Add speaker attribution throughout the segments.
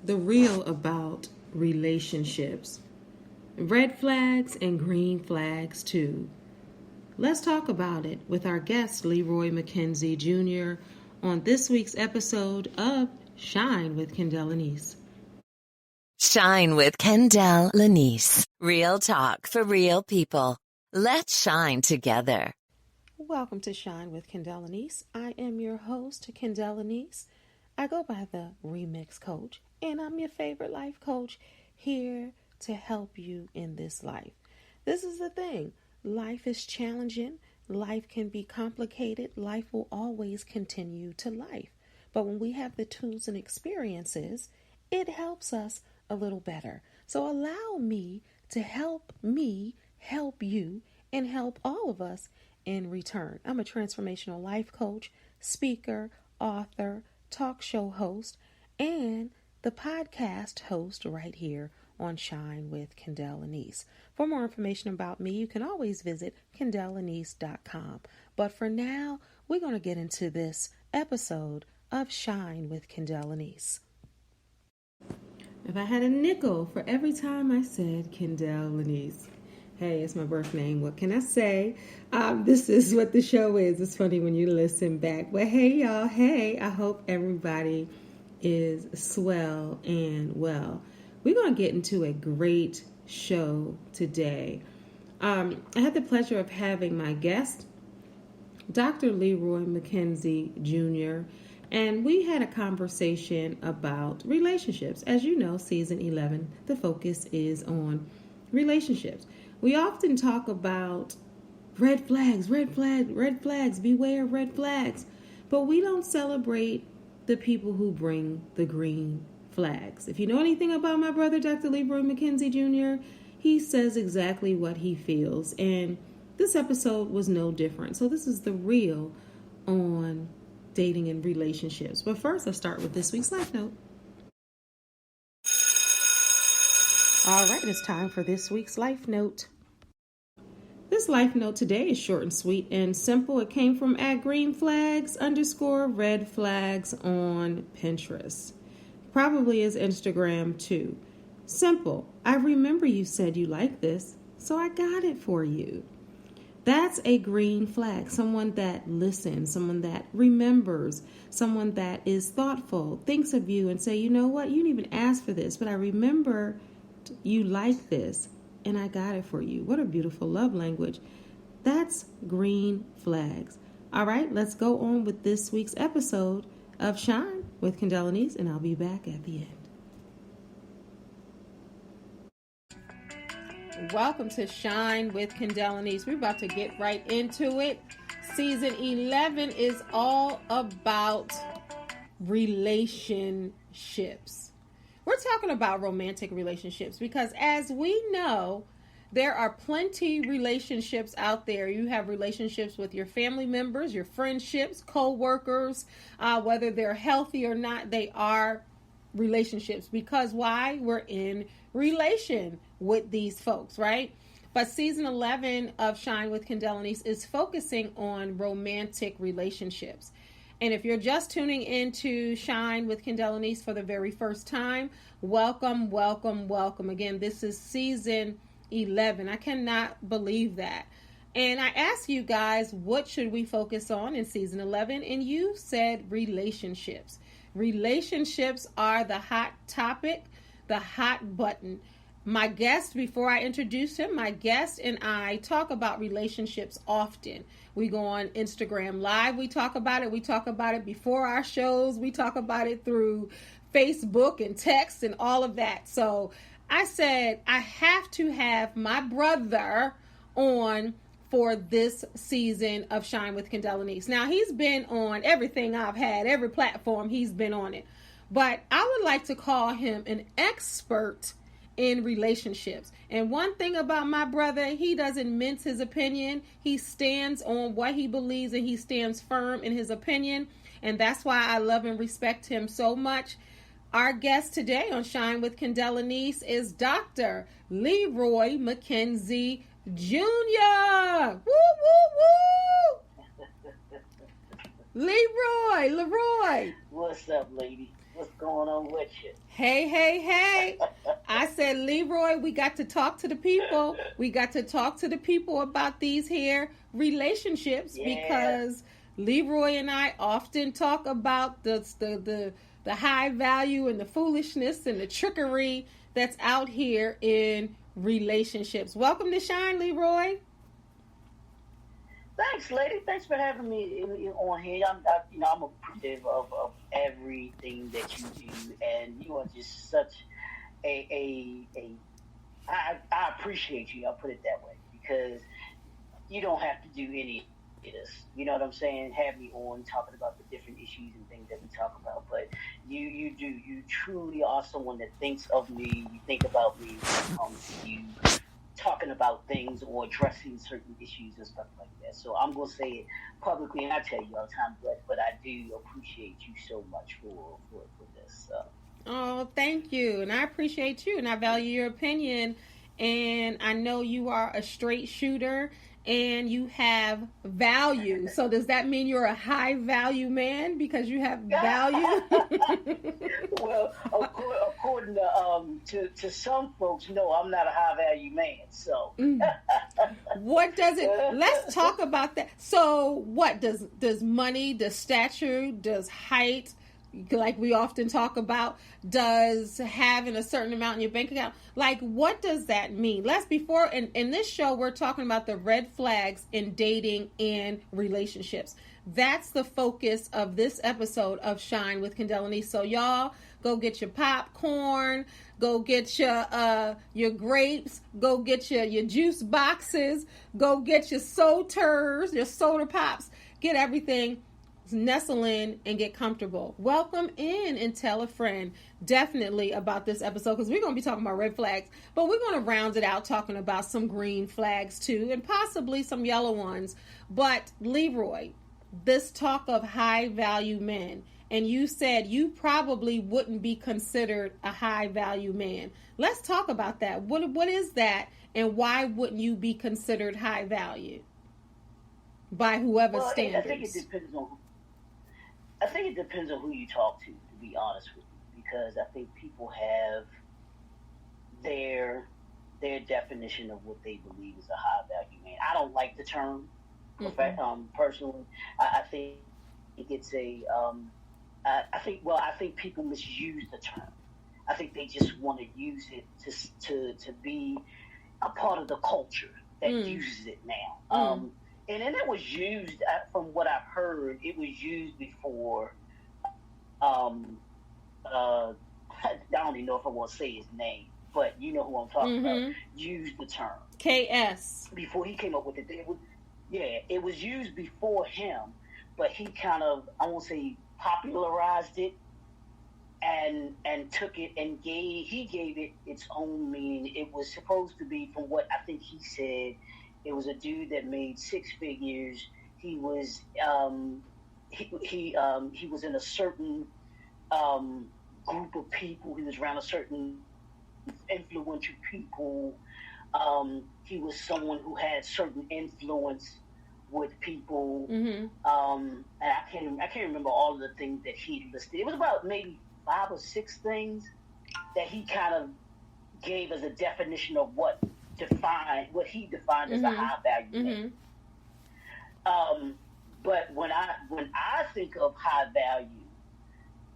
Speaker 1: the real about relationships. Red flags and green flags, too. Let's talk about it with our guest, Leroy McKenzie Jr., on this week's episode of Shine with Kendell Lenice.
Speaker 2: Shine with Kendell Lenice. Real talk for real people. Let's shine together.
Speaker 1: Welcome to Shine with Kendell Lenice. I am your host, Kendell Lenice. I go by the Remix Coach, and I'm your favorite life coach here to help you in this life. This is the thing. Life is challenging. Life can be complicated. Life will always continue to life. But when we have the tools and experiences, it helps us a little better. So allow me to help you, and help all of us in return. I'm a transformational life coach, speaker, author, talk show host, and the podcast host right here on Shine with Kendell Lenice. For more information about me, you can always visit KendellLenice.com. But for now, we're going to get into this episode of Shine with Kendell Lenice. If I had a nickel for every time I said Kendell Lenice, hey, it's my birth name. What can I say? This is what the show is. It's funny when you listen back. But hey, y'all. Hey, I hope everybody is swell and well. We're going to get into a great show today. I had the pleasure of having my guest, Dr. Leroy McKenzie Jr., and we had a conversation about relationships. As you know, season 11, the focus is on relationships. We often talk about red flags, beware of red flags. But we don't celebrate the people who bring the green flags. If you know anything about my brother, Dr. Leroy McKenzie Jr., he says exactly what he feels. And this episode was no different. So this is the real on dating and relationships. But first, let's start with this week's Life Note. All right, it's time for this week's Life Note. This Life Note today is short and sweet and simple. It came from @greenflags_red flags on Pinterest. Probably is Instagram too. Simple. I remember you said you like this, so I got it for you. That's a green flag. Someone that listens, someone that remembers, someone that is thoughtful, thinks of you and say, you know what, you didn't even ask for this, but I remember you like this and I got it for you. What a beautiful love language. That's green flags. All right, let's go on with this week's episode of Shine with Kendell Lenice, and I'll be back at the end. Welcome to Shine with Kendell Lenice. We're about to get right into it. Season 11 is all about relationships. We're talking about romantic relationships because, as we know, there are plenty relationships out there. You have relationships with your family members, your friendships, co-workers, whether they're healthy or not, they are relationships. Because why? We're in relation with these folks, right? But season 11 of Shine with Kendell Lenice is focusing on romantic relationships. And if you're just tuning into Shine with Kendell Lenice for the very first time, welcome, welcome, welcome. Again, this is season 11. I cannot believe that. And I asked you guys, what should we focus on in season 11? And you said relationships. Relationships are the hot topic, the hot button. My guest, before I introduce him, my guest and I talk about relationships often. We go on Instagram Live. We talk about it. We talk about it before our shows. We talk about it through Facebook and text and all of that. So I said, I have to have my brother on for this season of Shine with Kendell Lenice. Now, he's been on everything I've had, every platform he's been on it. But I would like to call him an expert in relationships. And one thing about my brother, he doesn't mince his opinion. He stands on what he believes and he stands firm in his opinion. And that's why I love and respect him so much. Our guest today on Shine with Kendell Lenice is Dr. Leroy McKenzie Jr. Woo, woo, woo! Leroy.
Speaker 3: What's up, lady? What's going on with you?
Speaker 1: Hey. I said, Leroy, we got to talk to the people. We got to talk to the people about these here relationships because Leroy and I often talk about the high value and the foolishness and the trickery that's out here in relationships. Welcome to Shine, Leroy.
Speaker 3: Thanks, lady. Thanks for having me on here. I'm appreciative of everything that you do, and you are just such I appreciate you. I'll put it that way because you don't have to do any of this. You know what I'm saying? Have me on talking about the different issues and things that we talk about, but you truly are someone that thinks of me. You think about me when it comes to you talking about things or addressing certain issues and stuff like that. So I'm gonna say it publicly, and I tell you all the time, but I do appreciate you so much for this.
Speaker 1: Oh, thank you, and I appreciate you, and I value your opinion, and I know you are a straight shooter, and you have value. So does that mean you're a high value man because you have value?
Speaker 3: Well, according to some folks, no, I'm not a high value man. So
Speaker 1: what does it? Let's talk about that. So what does money, does stature, does height, like we often talk about, does having a certain amount in your bank account, like what does that mean? In this show we're talking about the red flags in dating and relationships. That's the focus of this episode of Shine with Kendell and Lenice. So y'all go get your popcorn, go get your grapes, go get your juice boxes, go get your Soters, your soda pops, get everything. Nestle in and get comfortable. Welcome in and tell a friend definitely about this episode because we're going to be talking about red flags, but we're going to round it out talking about some green flags too and possibly some yellow ones. But Leroy, this talk of high value men, and you said you probably wouldn't be considered a high value man. Let's talk about that. What is that, and why wouldn't you be considered high value by whoever's standards?
Speaker 3: I think it depends on who you talk to be honest with you, because I think people have their definition of what they believe is a high value man. I don't like the term, personally. I think it's I think people misuse the term. I think they just want to use it to be a part of the culture that uses it now. And then it was used, from what I've heard, it was used before, I don't even know if I want to say his name, but you know who I'm talking about, used the term.
Speaker 1: KS.
Speaker 3: Before he came up with it. It was used before him, but he kind of, I won't say popularized it and took it and gave it its own meaning. It was supposed to be, from what I think he said, it was a dude that made six figures. He was he was in a certain group of people. He was around a certain influential people. He was someone who had certain influence with people. And I can't remember all of the things that he listed. It was about maybe 5 or 6 things that he kind of gave as a definition of what he defined as a high value man. But when I think of high value,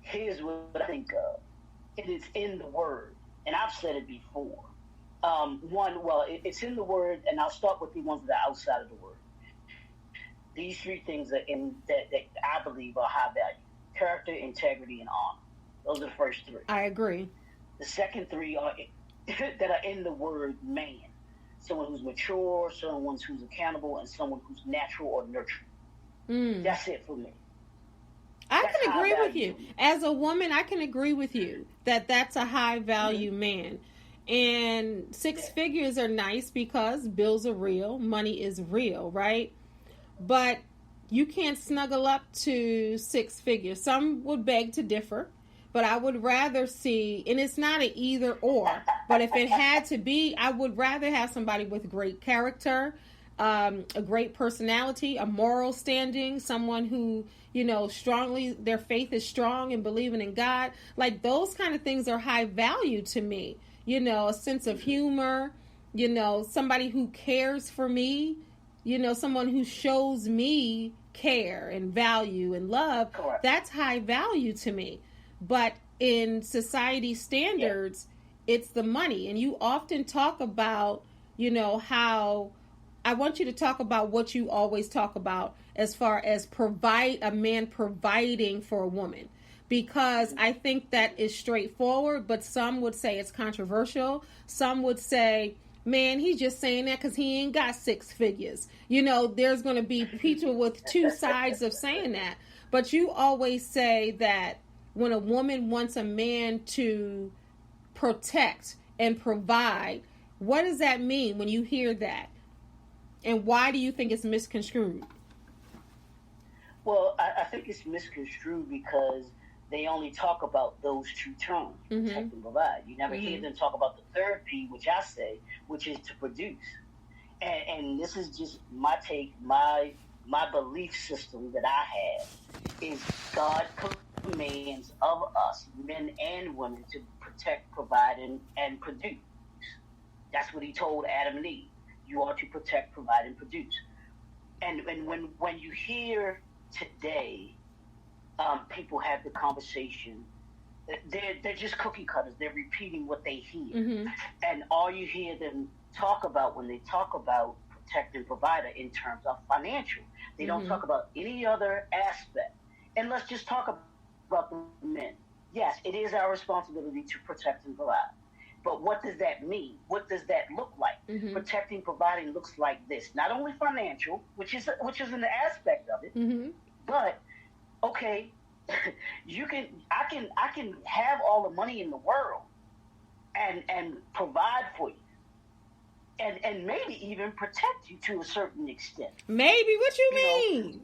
Speaker 3: here's what I think of. It is in the word, and I've said it before. It's in the word, and I'll start with the ones that are outside of the word. These 3 things are that I believe are high value: character, integrity, and honor. Those are the first 3.
Speaker 1: I agree.
Speaker 3: The second 3 are that are in the word man. Someone who's mature, someone who's accountable, and someone who's natural or nurturing. That's it for me.
Speaker 1: I can agree with you. As a woman, I can agree with you that that's a high value man. And 6 figures are nice because bills are real, money is real, right? But you can't snuggle up to 6 figures. Some would beg to differ. But I would rather see, and it's not an either or, but if it had to be, I would rather have somebody with great character, a great personality, a moral standing, someone who, strongly, their faith is strong and believing in God. Like those kind of things are high value to me. A sense of humor, somebody who cares for me, someone who shows me care and value and love.
Speaker 3: Correct.
Speaker 1: That's high value to me. But in society standards, it's the money. And you often talk about, how I want you to talk about what you always talk about as far as a man providing for a woman. Because I think that is straightforward, but some would say it's controversial. Some would say, man, he's just saying that because he ain't got six figures. There's going to be people with two sides of saying that. But you always say that when a woman wants a man to protect and provide, what does that mean when you hear that? And why do you think it's misconstrued?
Speaker 3: Well, I think it's misconstrued because they only talk about those two terms, protect and provide. You never hear them talk about the third P, which I say, which is to produce. And this is just my take, my belief system that I have is God commands of us, men and women, to protect, provide, and produce. That's what he told Adam and Eve. You are to protect, provide, and produce. And when you hear today, people have the conversation, they're just cookie cutters. They're repeating what they hear. And all you hear them talk about when they talk about protect and provide in terms of financial. They don't talk about any other aspect. And let's just talk about the men. Yes, it is our responsibility to protect and provide. But what does that mean? What does that look like? Protecting, providing looks like this. Not only financial, which is an aspect of it, but okay, I can have all the money in the world and provide for you. And maybe even protect you to a certain extent.
Speaker 1: Maybe? What you mean?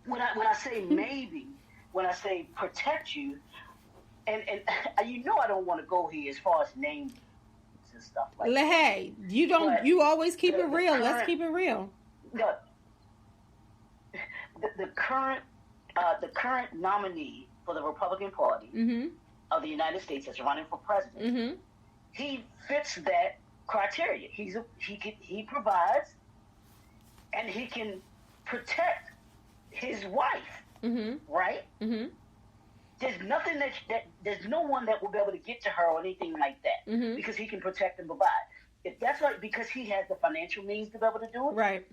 Speaker 3: When I say maybe, when I say protect you, and I don't want to go here as far as names and stuff like that.
Speaker 1: Hey, you don't. But you always keep it real. Let's keep it real.
Speaker 3: The current nominee for the Republican Party of the United States that's running for president, he fits that criteria. He provides, and he can protect his wife, right? There's nothing that there's no one that will be able to get to her or anything like that because he can protect and provide. If that's right, because he has the financial means to be able to do it,
Speaker 1: right?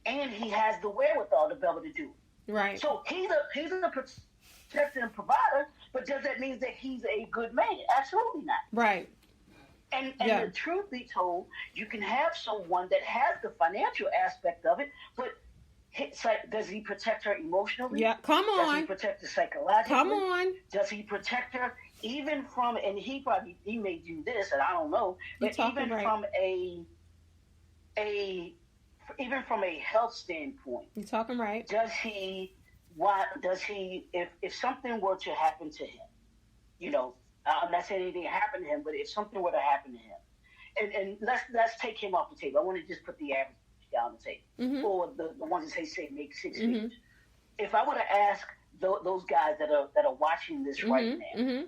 Speaker 3: And he has the wherewithal to be able to do it,
Speaker 1: right?
Speaker 3: So he's a protector and provider, but does that mean that he's a good man? Absolutely not.
Speaker 1: Right.
Speaker 3: And the truth be told, you can have someone that has the financial aspect of it, but does he protect her emotionally?
Speaker 1: Yeah, come on.
Speaker 3: Does he protect her psychologically?
Speaker 1: Come on.
Speaker 3: Does he protect her even from, and he may do this, and I don't know, but even from even from a health standpoint.
Speaker 1: You're talking right.
Speaker 3: Does he, if something were to happen to him, I'm not saying anything happened to him, but if something were to happen to him, and let's take him off the table. I want to just put the average down the table for the ones that say make six figures. If I were to ask those guys that are watching this right now,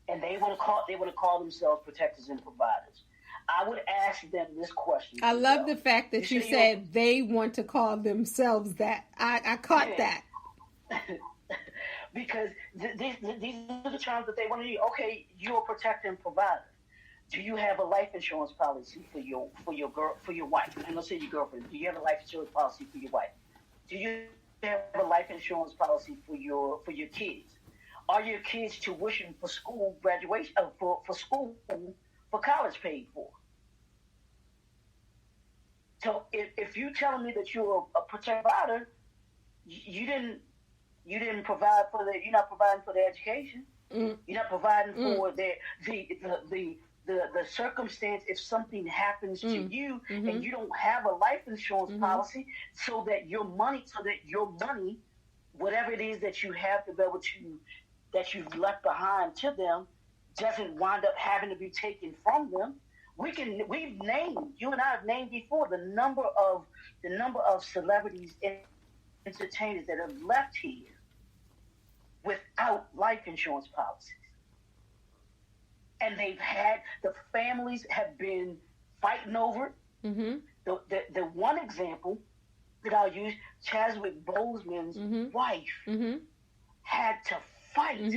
Speaker 3: and they want to call themselves protectors and providers, I would ask them this question.
Speaker 1: I love the fact that you said they want to call themselves that. I caught that. Because
Speaker 3: these are the terms that they want to use. Okay, you're a protector and provider. Do you have a life insurance policy for your wife? And let's say your girlfriend. Do you have a life insurance policy for your wife? Do you have a life insurance policy for your kids? Are your kids' tuition for school graduation for college paid for? So if you're telling me that you're a provider, you didn't provide for you're not providing for their education. You're not providing for the circumstance if something happens to you and you don't have a life insurance policy so that your money, whatever it is that you have to be able to, that you've left behind to them, doesn't wind up having to be taken from them. we've named, you and I have named before, the number of celebrities and entertainers that have left here without life insurance policies. And the families have been fighting over it.
Speaker 1: Mm-hmm.
Speaker 3: The one example that I'll use, Chadwick Boseman's wife had to fight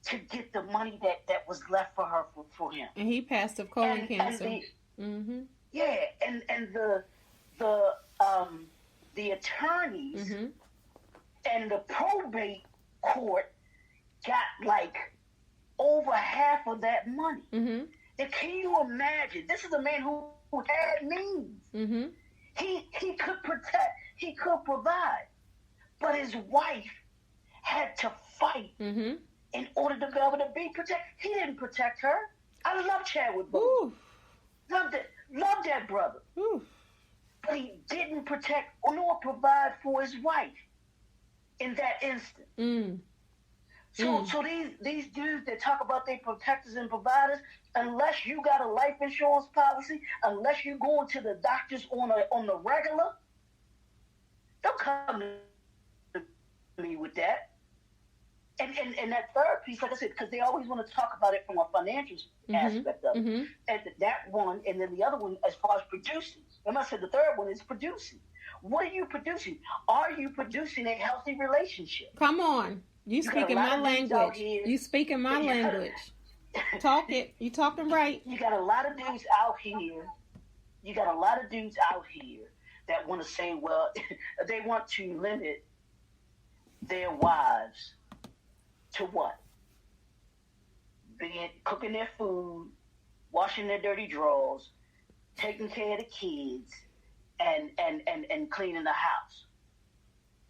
Speaker 3: to get the money that was left for her for him.
Speaker 1: And he passed of colon cancer.
Speaker 3: Yeah, and the attorneys and the probate court got like over half of that money. And can you imagine? This is a man who had means. He could protect, he could provide, but his wife had to fight in order to be able to be protected. He didn't protect her. I love Chadwick Boseman. Loved that brother. Ooh. But he didn't protect nor provide for his wife in that instant. So these dudes that talk about they protectors and providers, unless you got a life insurance policy, unless you going to the doctors on the regular, don't come to me with that. And that third piece, like I said, because they always want to talk about it from a financial aspect of it. And that one, and then the other one as far as producing. Remember I said the third one is producing. What are you producing? Are you producing a healthy relationship?
Speaker 1: Come on. You speaking my language. You speaking my language. Talk it. You talking right.
Speaker 3: You got a lot of dudes out here. That want to say, well, they want to limit their wives to what? Cooking their food, washing their dirty drawers, taking care of the kids, and cleaning the house.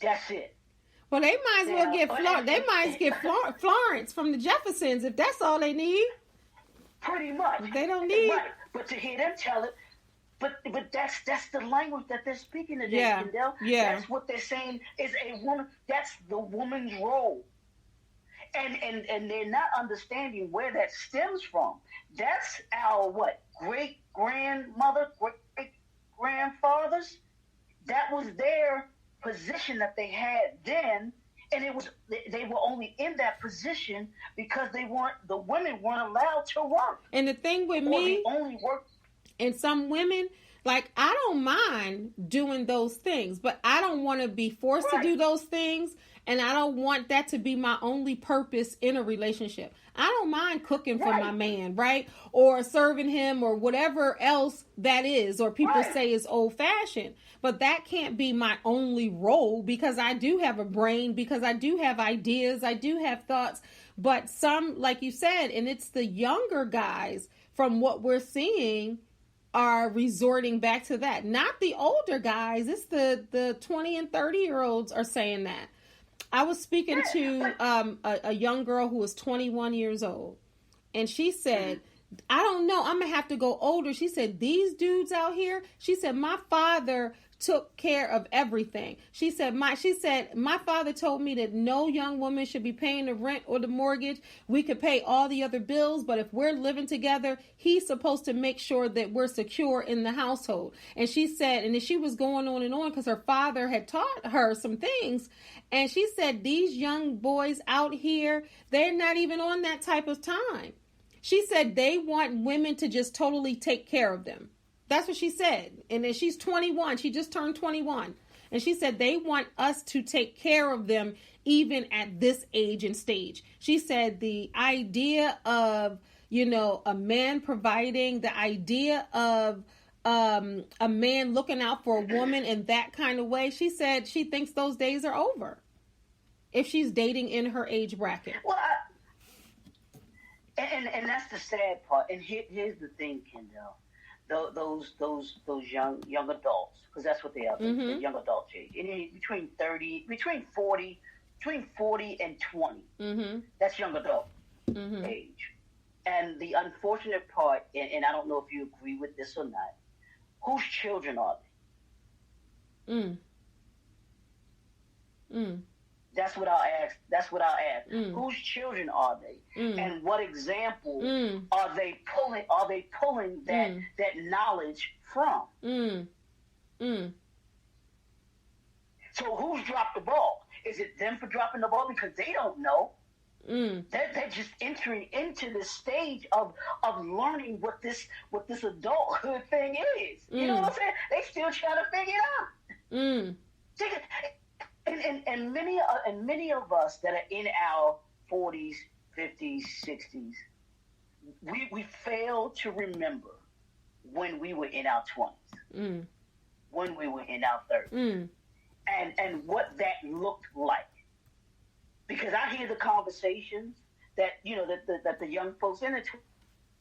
Speaker 3: That's it.
Speaker 1: Well, they might as well get Florence from the Jeffersons if that's all they need.
Speaker 3: Pretty much.
Speaker 1: They don't need.
Speaker 3: Right. But to hear them tell it, but that's the language that they're speaking today, Kendell.
Speaker 1: Yeah.
Speaker 3: That's what they're saying is a woman. That's the woman's role. And they're not understanding where that stems from. That's our great grandmother, great grandfathers. That was their position that they had then, and they were only in that position because the women weren't allowed to work.
Speaker 1: And the thing with me,
Speaker 3: they only worked.
Speaker 1: And some women, like, I don't mind doing those things, but I don't want to be forced to do those things. And I don't want that to be my only purpose in a relationship. I don't mind cooking for my man, right? Or serving him or whatever else that is, or people say is old fashioned. But that can't be my only role because I do have a brain, because I do have ideas, I do have thoughts. But some, like you said, and it's the younger guys from what we're seeing are resorting back to that. Not the older guys. It's the 20 and 30-year-olds are saying that. I was speaking to a young girl who was 21 years old, and she said, I don't know, I'm going to have to go older. She said, these dudes out here, she said, my father took care of everything. She said, my father told me that no young woman should be paying the rent or the mortgage. We could pay all the other bills, but if we're living together, he's supposed to make sure that we're secure in the household. And she said, and then she was going on and on because her father had taught her some things. And she said, these young boys out here, they're not even on that type of time. She said they want women to just totally take care of them. That's what she said. And then she's 21. She just turned 21. And she said they want us to take care of them even at this age and stage. She said the idea of, a man providing, the idea of a man looking out for a woman in that kind of way, she said she thinks those days are over if she's dating in her age bracket.
Speaker 3: Well, and that's the sad part. And here's the thing, Kendell. Those young adults, because that's what they are, the young adult age, and between 40 and 20, that's young adult age. And the unfortunate part, and I don't know if you agree with this or not, whose children are they? That's what I'll ask. Whose children are they? And what example are they pulling? Are they pulling that knowledge from? So who's dropped the ball? Is it them for dropping the ball because they don't know? They're just entering into this stage of learning what this adulthood thing is. You know what I'm saying? They still trying to figure it out. And many of us that are in our 40s, 50s, 60s, we fail to remember when we were in our 20s, when we were in our 30s, and what that looked like. Because I hear the conversations that, you know, that the young folks in the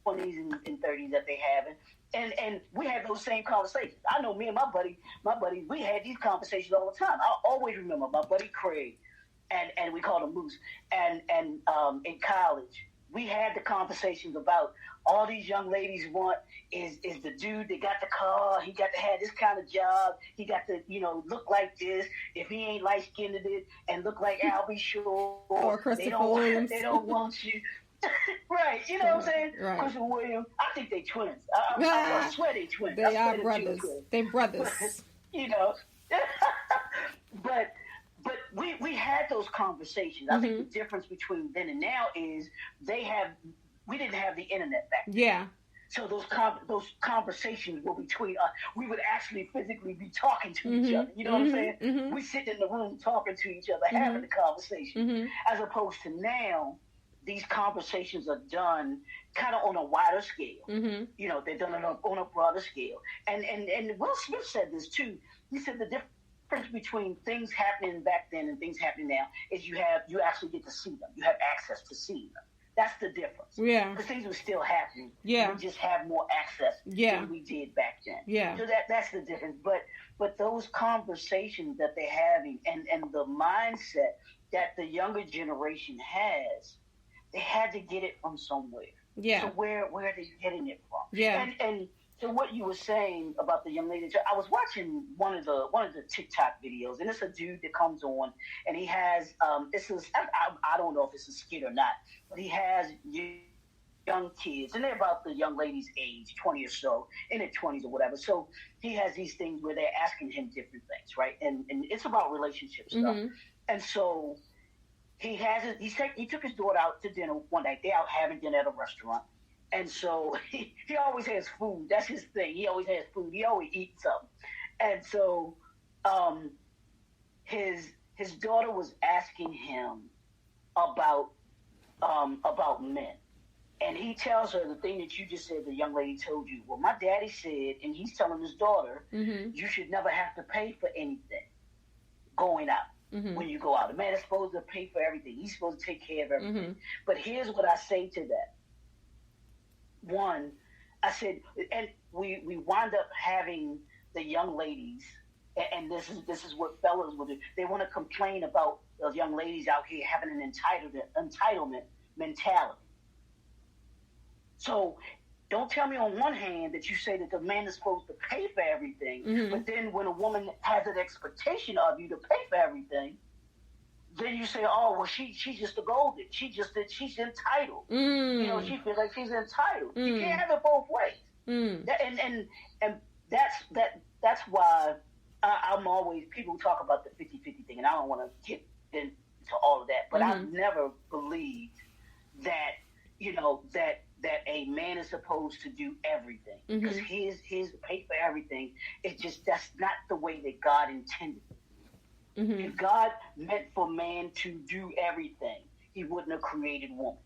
Speaker 3: 20s and 30s that they have, and we have those same conversations. I know me and my buddy, we had these conversations all the time. I always remember my buddy Craig, and we called him Moose, and in college, we had the conversations about all these young ladies want is the dude that got the car, he got to have this kind of job, he got to, you know, look like this. If he ain't light-skinned and look like Albie Shore,
Speaker 1: or Christopher Williams,
Speaker 3: they don't want you. Right, you know what I'm saying? Right. Christopher Williams, I think they twins. I swear they twins.
Speaker 1: They are brothers. They brothers.
Speaker 3: You know, but we had those conversations. I think the difference between then and now is we didn't have the internet back then.
Speaker 1: Yeah.
Speaker 3: So those conversations were between us. We would actually physically be talking to each other. You know what I'm saying? We sit in the room talking to each other, having the conversation. As opposed to now, these conversations are done kind of on a wider scale. You know, they're done on a broader scale. And Will Smith said this too. He said the difference between things happening back then and things happening now is you actually get to see them. You have access to see them. That's the difference. Yeah. Because things were still happening. Yeah. We just have more access than we did back then. Yeah. So that's the difference. But those conversations that they're having and the mindset that the younger generation has, they had to get it from somewhere. Yeah. So where are they getting it from? Yeah. And so what you were saying about the young lady, I was watching one of the TikTok videos, and it's a dude that comes on, and he has I don't know if it's a skit or not, but he has young kids, and they're about the young lady's age, 20 or so, in their 20s or whatever. So he has these things where they're asking him different things, right? And it's about relationship stuff. And so he took his daughter out to dinner one night. They're out having dinner at a restaurant. And so he always has food. That's his thing. He always has food. He always eats something. And so his daughter was asking him about men. And he tells her the thing that you just said, the young lady told you. Well, my daddy said, and he's telling his daughter, you should never have to pay for anything going out. When you go out, the man is supposed to pay for everything. He's supposed to take care of everything. But here's what I say to that. One, I said, and we wind up having the young ladies, and this is what fellas will do. They want to complain about the young ladies out here having an entitlement mentality. So don't tell me on one hand that you say that the man is supposed to pay for everything, but then when a woman has an expectation of you to pay for everything, then you say, oh, well, she's just a golden. She's entitled. You know, she feels like she's entitled. You can't have it both ways. And that's why I'm always, people talk about the 50-50 thing, and I don't want to get into all of that, but I've never believed that, you know, that a man is supposed to do everything. Because his pay for everything, that's not the way that God intended it. If God meant for man to do everything, he wouldn't have created woman.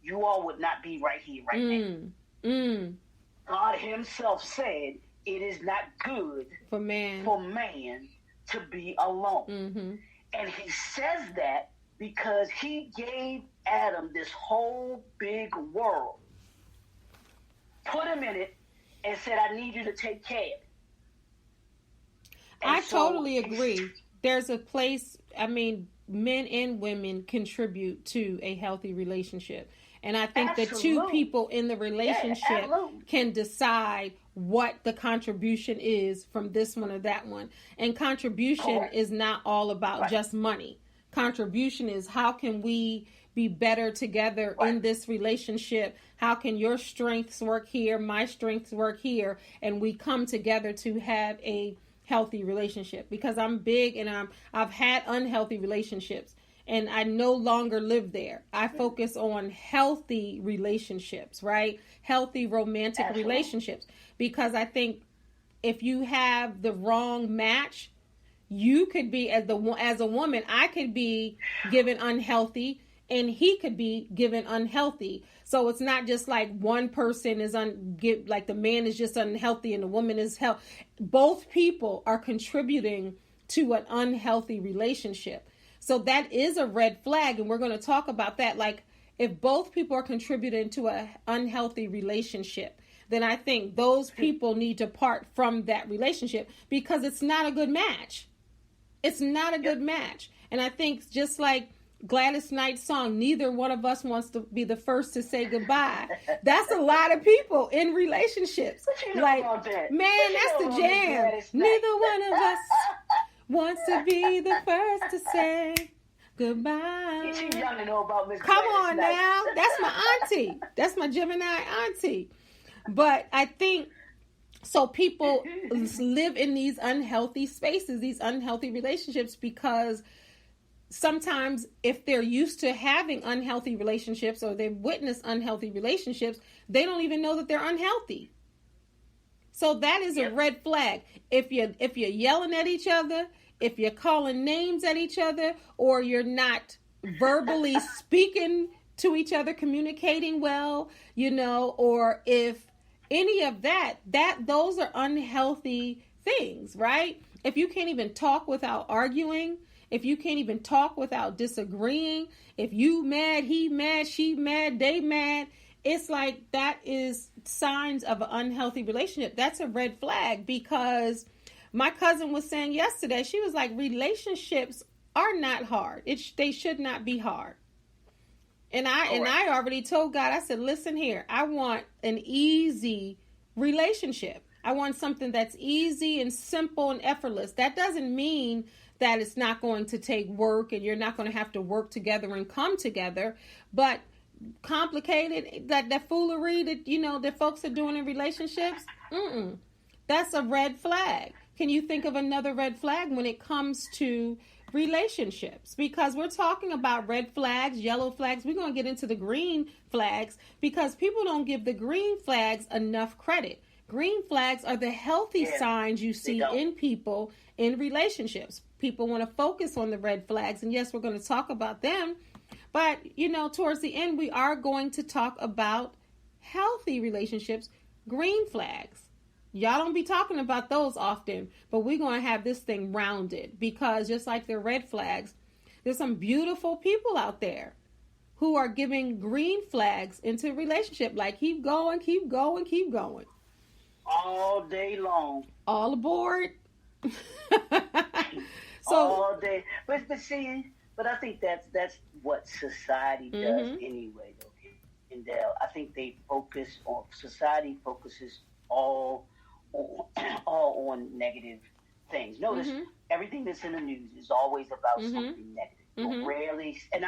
Speaker 3: You all would not be right here, right now. God himself said it is not good for man to be alone. And he says that because he gave Adam this whole big world, put him in it, and said, I need you to take care of it.
Speaker 1: I totally agree. There's a place, I mean, men and women contribute to a healthy relationship. And I think the two people in the relationship can decide what the contribution is from this one or that one. And contribution is not all about just money. contribution is how can we be better together in this relationship? How can your strengths work here, my strengths work here, and we come together to have a healthy relationship? Because I'm big and I've had unhealthy relationships and I no longer live there. I focus on healthy relationships, right? Healthy romantic relationships, because I think if you have the wrong match, you could be as a woman, I could be given unhealthy and he could be given unhealthy. So it's not just like one person is like the man is just unhealthy and the woman is healthy. Both people are contributing to an unhealthy relationship. So that is a red flag, and we're going to talk about that. Like, if both people are contributing to an unhealthy relationship, then I think those people need to part from that relationship because it's not a good match. It's not a good match. And I think just like Gladys Knight's song, neither one of us wants to be the first to say goodbye. That's a lot of people in relationships. Like, man, that's the jam. Neither one of us wants to be the first to say goodbye.
Speaker 3: You're too young to know about Miss
Speaker 1: Come
Speaker 3: Gladys
Speaker 1: on
Speaker 3: Knight.
Speaker 1: now. That's my auntie. That's my Gemini auntie. But I think, so people live in these unhealthy spaces, these unhealthy relationships, because sometimes if they're used to having unhealthy relationships or they've witnessed unhealthy relationships, they don't even know that they're unhealthy. So that is a red flag. If you're yelling at each other, if you're calling names at each other, or you're not verbally speaking to each other, communicating well, or if any of that those are unhealthy things, right? If you can't even talk without arguing, if you can't even talk without disagreeing, if you mad, he mad, she mad, they mad, it's like that is signs of an unhealthy relationship. That's a red flag, because my cousin was saying yesterday, she was like, relationships are not hard. They should not be hard. And I already told God, I said, listen here, I want an easy relationship. I want something that's easy and simple and effortless. That doesn't mean that it's not going to take work and you're not going to have to work together and come together. But complicated, that foolery that, that folks are doing in relationships, that's a red flag. Can you think of another red flag when it comes to relationships? Because we're talking about red flags, yellow flags. We're going to get into the green flags because people don't give the green flags enough credit. Green flags are the healthy signs you see in people in relationships. People want to focus on the red flags. And yes, we're going to talk about them. But, towards the end, we are going to talk about healthy relationships, green flags. Y'all don't be talking about those often, but we're going to have this thing rounded, because just like the red flags, there's some beautiful people out there who are giving green flags into a relationship. Like, keep going, keep going, keep going.
Speaker 3: All day long.
Speaker 1: All aboard.
Speaker 3: All day. But I think that's what society does anyway, though, Kendell. I think society focuses all on negative things. Notice everything that's in the news is always about something negative. Rarely, and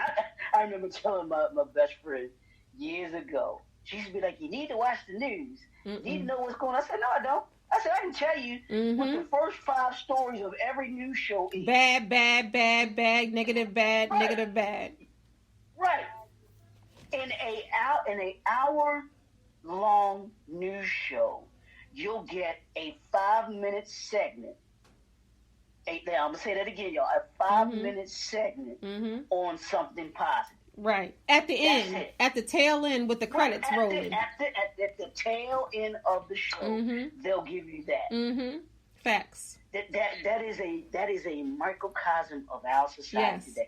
Speaker 3: I remember telling my best friend years ago, she used to be like, you need to watch the news. You need to know what's going on. I said, no, I don't. I said, I can tell you what the first 5 stories of every news show is.
Speaker 1: Bad, negative, bad, negative, bad.
Speaker 3: Right. In an hour-long news show, you'll get a 5-minute segment. I'm going to say that again, y'all. A 5-minute segment on something positive.
Speaker 1: Right. At the end, at the tail end with the credits rolling.
Speaker 3: At the tail end of the show, they'll give you that.
Speaker 1: Facts.
Speaker 3: That is a microcosm of our society today.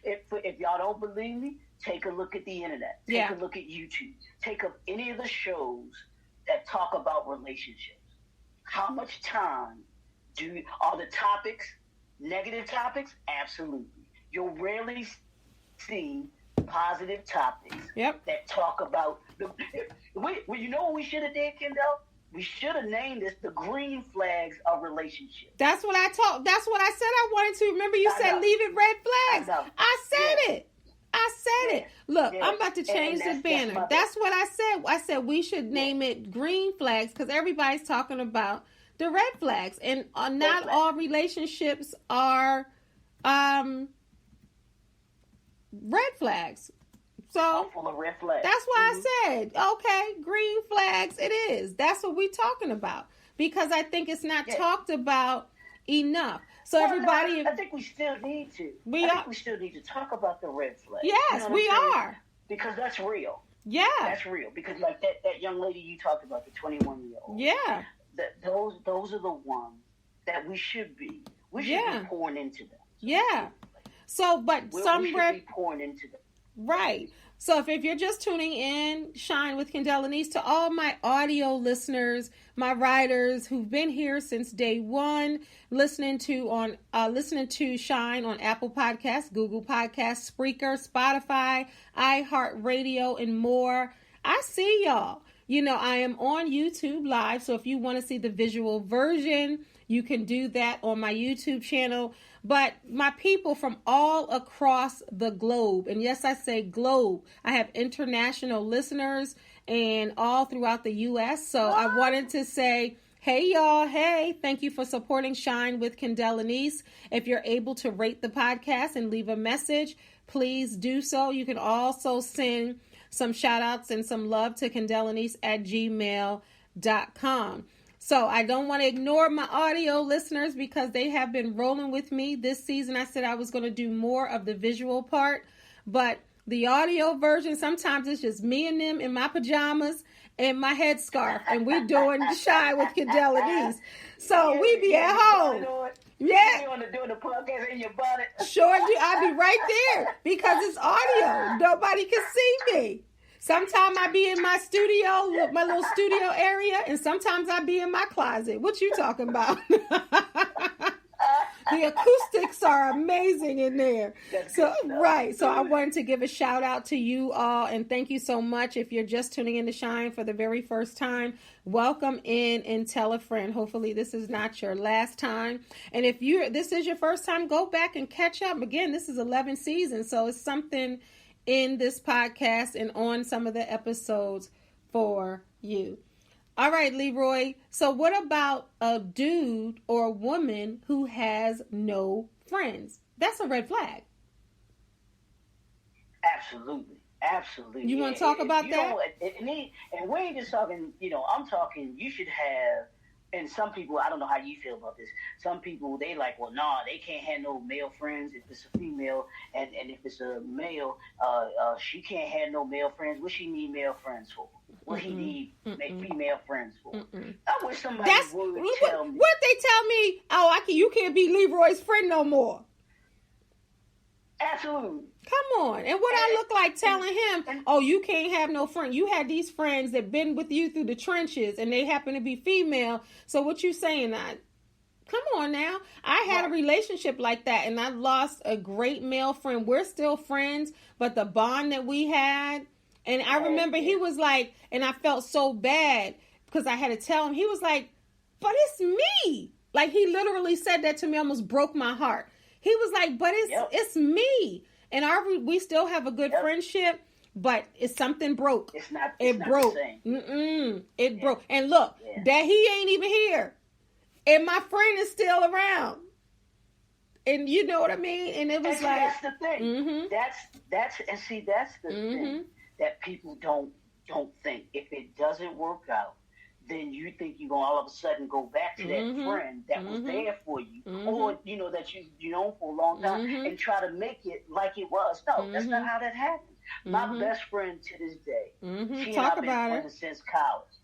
Speaker 3: If y'all don't believe me, take a look at the internet. Take a look at YouTube. Take up any of the shows that talk about relationships. How much time are the topics negative topics? Absolutely. You'll rarely see positive topics that talk about you know what we should have did, Kendell? We should have named this the green flags of relationships.
Speaker 1: That's what I said I wanted to. Remember you said leave it red flags. I said it. I said it. Look, I'm about to change the banner. That's what I said. I said we should name it green flags because everybody's talking about the red flags. And not all relationships are red flags. So
Speaker 3: full of red flags.
Speaker 1: That's why I said, okay, green flags it is. That's what we're talking about. Because I think it's not talked about enough. So everybody...
Speaker 3: I think we still need to. We still need to talk about the red flags.
Speaker 1: Yes, we are.
Speaker 3: Because that's real.
Speaker 1: Yeah.
Speaker 3: That's real. Because like that young lady you talked about, the 21-year-old.
Speaker 1: Yeah.
Speaker 3: Those are the ones that we should be. We should be pouring into them.
Speaker 1: Yeah. So, but we should be
Speaker 3: pouring into them.
Speaker 1: Right. So if you're just tuning in, Shine with Kendell Lenice, to all my audio listeners, my writers who've been here since day one, listening to Shine on Apple Podcasts, Google Podcasts, Spreaker, Spotify, iHeartRadio, and more. I see y'all. You know, I am on YouTube Live, so if you want to see the visual version, you can do that on my YouTube channel. But my people from all across the globe, and yes, I say globe, I have international listeners and all throughout the U.S. So I wanted to say, hey, y'all. Hey, thank you for supporting Shine with Kendell Lenice. If you're able to rate the podcast and leave a message, please do so. You can also send some shout outs and some love to kendellenice@gmail.com. So I don't want to ignore my audio listeners because they have been rolling with me this season. I said I was going to do more of the visual part, but the audio version, sometimes it's just me and them in my pajamas and my headscarf, and we're doing Shine with Kendell Lenice. So we be at home. Yeah.
Speaker 3: You want to do the podcast in your body?
Speaker 1: Sure do. I'll be right there because it's audio. Nobody can see me. Sometimes I be in my studio, my little studio area, and sometimes I be in my closet. What you talking about? The acoustics are amazing in there. So I wanted to give a shout out to you all and thank you so much. If you're just tuning in to Shine for the very first time, welcome in and tell a friend. Hopefully this is not your last time. And if this is your first time, go back and catch up. Again, this is 11 seasons, so it's something in this podcast and on some of the episodes for you. All right, Leroy. So what about a dude or a woman who has no friends? That's a red flag.
Speaker 3: Absolutely.
Speaker 1: You want to talk about that?
Speaker 3: And we ain't just talking, I'm talking, you should have, and some people, I don't know how you feel about this. Some people, they like, well, nah, they can't have no male friends if it's a female. And if it's a male, she can't have no male friends. What she need male friends for? What he need make female friends for? I wish somebody would tell me.
Speaker 1: What they tell me? Oh, you can't be Leroy's friend no more.
Speaker 3: Absolutely.
Speaker 1: Come on. And what I look like telling him, oh, you can't have no friend. You had these friends that been with you through the trenches and they happen to be female. So what you saying? Come on now. I had a relationship like that and I lost a great male friend. We're still friends, but the bond that we had, and I remember he was like, and I felt so bad because I had to tell him, he was like, but it's me. Like he literally said that to me, almost broke my heart. He was like, but it's me. And we still have a good friendship, but something broke.
Speaker 3: It
Speaker 1: broke. It broke. And look, that he ain't even here. And my friend is still around. And you know what I mean? And it was
Speaker 3: that's the thing. Mm-hmm. That's the thing that people don't think. If it doesn't work out, then you think you're going to all of a sudden go back to that friend that was there for you, or, that you know for a long time, and try to make it like it was. No, that's not how that happens. My best friend to this day, she and I have been friends since college.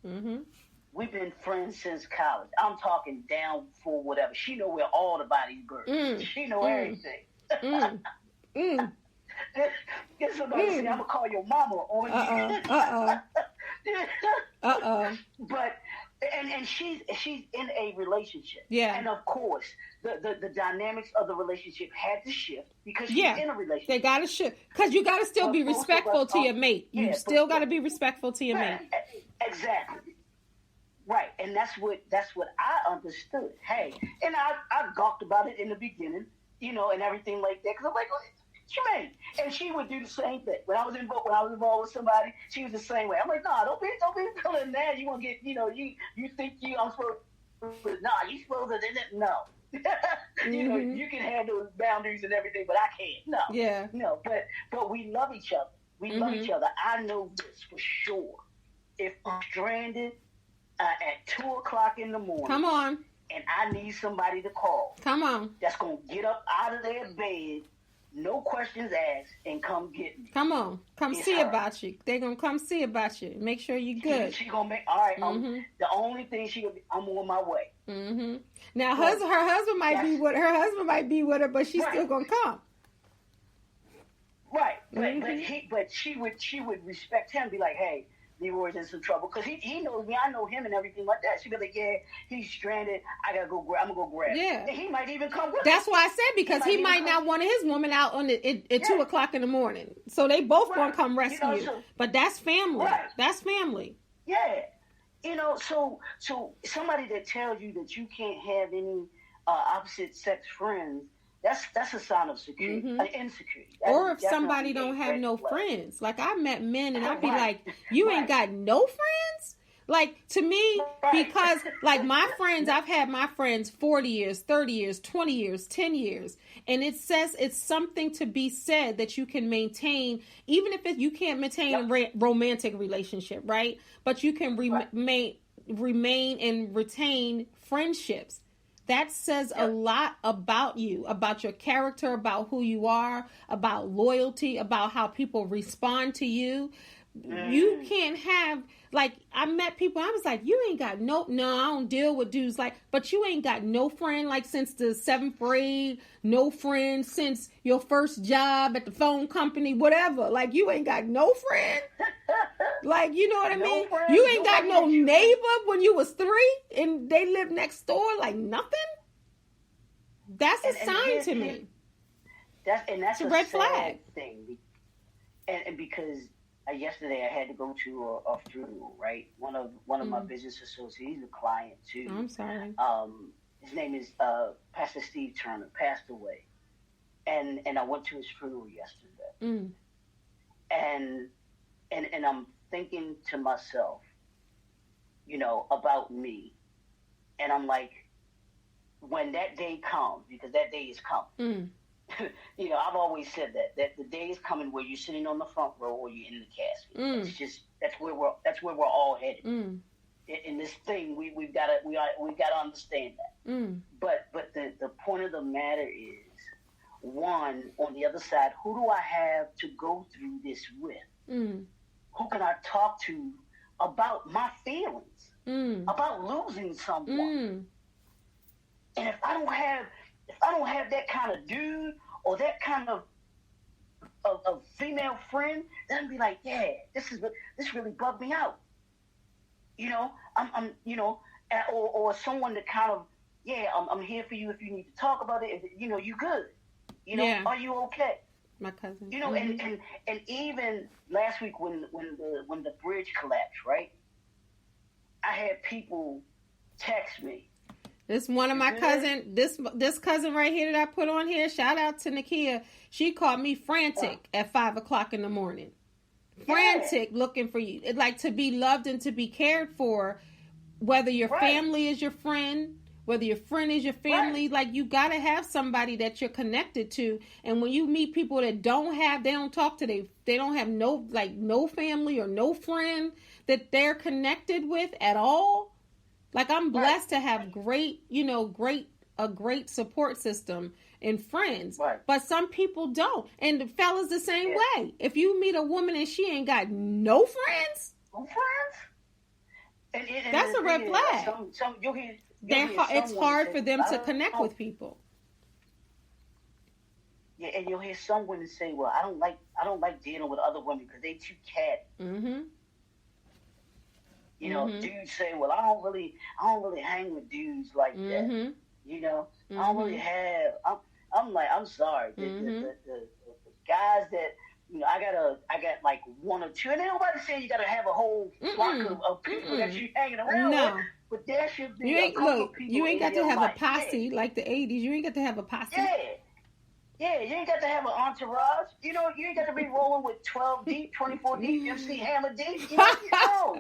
Speaker 3: We've been friends since college. I'm talking down for whatever. She know where all the bodies buried. She know everything. Get somebody say, I'm going to call your mama on you. But and she's in a relationship. Yeah. And of course, the dynamics of the relationship had to shift because she's in a relationship.
Speaker 1: They got to shift because you got to still be respectful to your mate. You still got to be respectful to your mate.
Speaker 3: Exactly. Right, and that's what I understood. Hey, and I gawked about it in the beginning, and everything like that. Because I'm like, what you mean? And she would do the same thing. When I was involved with somebody, she was the same way. I'm like, nah, don't be feeling mad. You gonna get, you think I'm supposed to, nah, you supposed to, no. You can have those boundaries and everything, but I can't. No.
Speaker 1: Yeah.
Speaker 3: No, but we love each other. We love each other. I know this for sure. If I'm stranded at 2:00 in the morning,
Speaker 1: come on,
Speaker 3: and I need somebody to call,
Speaker 1: come on,
Speaker 3: that's gonna get up out of their bed, no questions asked, and come get me.
Speaker 1: Come on, come see about you. They're gonna come see about you. Make sure you're good.
Speaker 3: She gonna make all right. The only thing I'm on my way.
Speaker 1: Now her husband might be with her, but she's still gonna come.
Speaker 3: Right, but she would respect him. Be like, hey, Leroy's in some trouble because he knows me. I know him and everything like that. She'd be like, yeah, he's stranded. I'm gonna go grab.
Speaker 1: Yeah,
Speaker 3: and he might even come with.
Speaker 1: That's why I said because he might not want his woman out at 2:00 in the morning. So they both gonna come rescue you. But that's family. Right. That's family.
Speaker 3: Yeah, so somebody that tells you that you can't have any opposite sex friends. That's a sign of security, insecurity.
Speaker 1: Or if somebody don't have no friends. Like, I met men and I'd be like, you ain't got no friends? Like, to me, because, like, my friends, I've had my friends 40 years, 30 years, 20 years, 10 years. And it says it's something to be said that you can maintain, even if you can't maintain a romantic relationship, right? But you can remain and retain friendships. That says a lot about you, about your character, about who you are, about loyalty, about how people respond to you. You can't have, like, I met people, I was like, you ain't got no, I don't deal with dudes, like, but you ain't got no friend, like, since the 7th grade, no friend since your first job at the phone company, whatever. Like, you ain't got no friend. Like, you know what I mean? Friends, you ain't got no neighbor when you was 3 and they live next door, like nothing. That's a sign to me.
Speaker 3: That's
Speaker 1: a red flag
Speaker 3: thing. And because yesterday I had to go to a funeral, right? One of my business associates, he's a client too.
Speaker 1: I'm sorry.
Speaker 3: His name is Pastor Steve Turner, passed away, and I went to his funeral yesterday, and I'm thinking to myself, about me, and I'm like, when that day comes, because that day is coming. I've always said that the day is coming where you're sitting on the front row or you're in the casket. That's where we're all headed. In this thing, we've got to understand that. But the point of the matter is, one, on the other side, who do I have to go through this with? Who can I talk to about my feelings, about losing someone? And if I don't have that kind of dude or that kind of female friend, then I'd be like, yeah, this really bugged me out. Or someone that kind of, I'm here for you if you need to talk about it. If, you good. Are you okay?
Speaker 1: My cousin.
Speaker 3: And even last week when the bridge collapsed, right? I had people text me.
Speaker 1: This one of my cousin, this cousin right here that I put on here, shout out to Nakia. She called me frantic at 5:00 in the morning. Frantic, looking for you. It, like, to be loved and to be cared for, whether your family is your friend, whether your friend is your family, like, you got to have somebody that you're connected to. And when you meet people that they don't talk to, they don't have no family or no friend that they're connected with at all. Like, I'm blessed to have a great support system and friends. But some people don't. And the fellas the same way. If you meet a woman and she ain't got no friends, and that's a red flag. It's hard for them to connect with people.
Speaker 3: Yeah, and you'll hear someone say, "Well, I don't like dealing with other women because they too catty." Dudes say, "Well, I don't really hang with dudes like that." I don't really have. I'm like, I'm sorry. The guys that I got like one or two. And then nobody saying you got to have a whole flock of people that you hanging around with. But there should be a couple of people.
Speaker 1: You ain't got to have
Speaker 3: life.
Speaker 1: a posse like the 80s. You ain't got to have a posse.
Speaker 3: Yeah, you ain't got to have an entourage. You know, you ain't got to be rolling with 12 deep, 24 deep, MC Hammer deep. You know what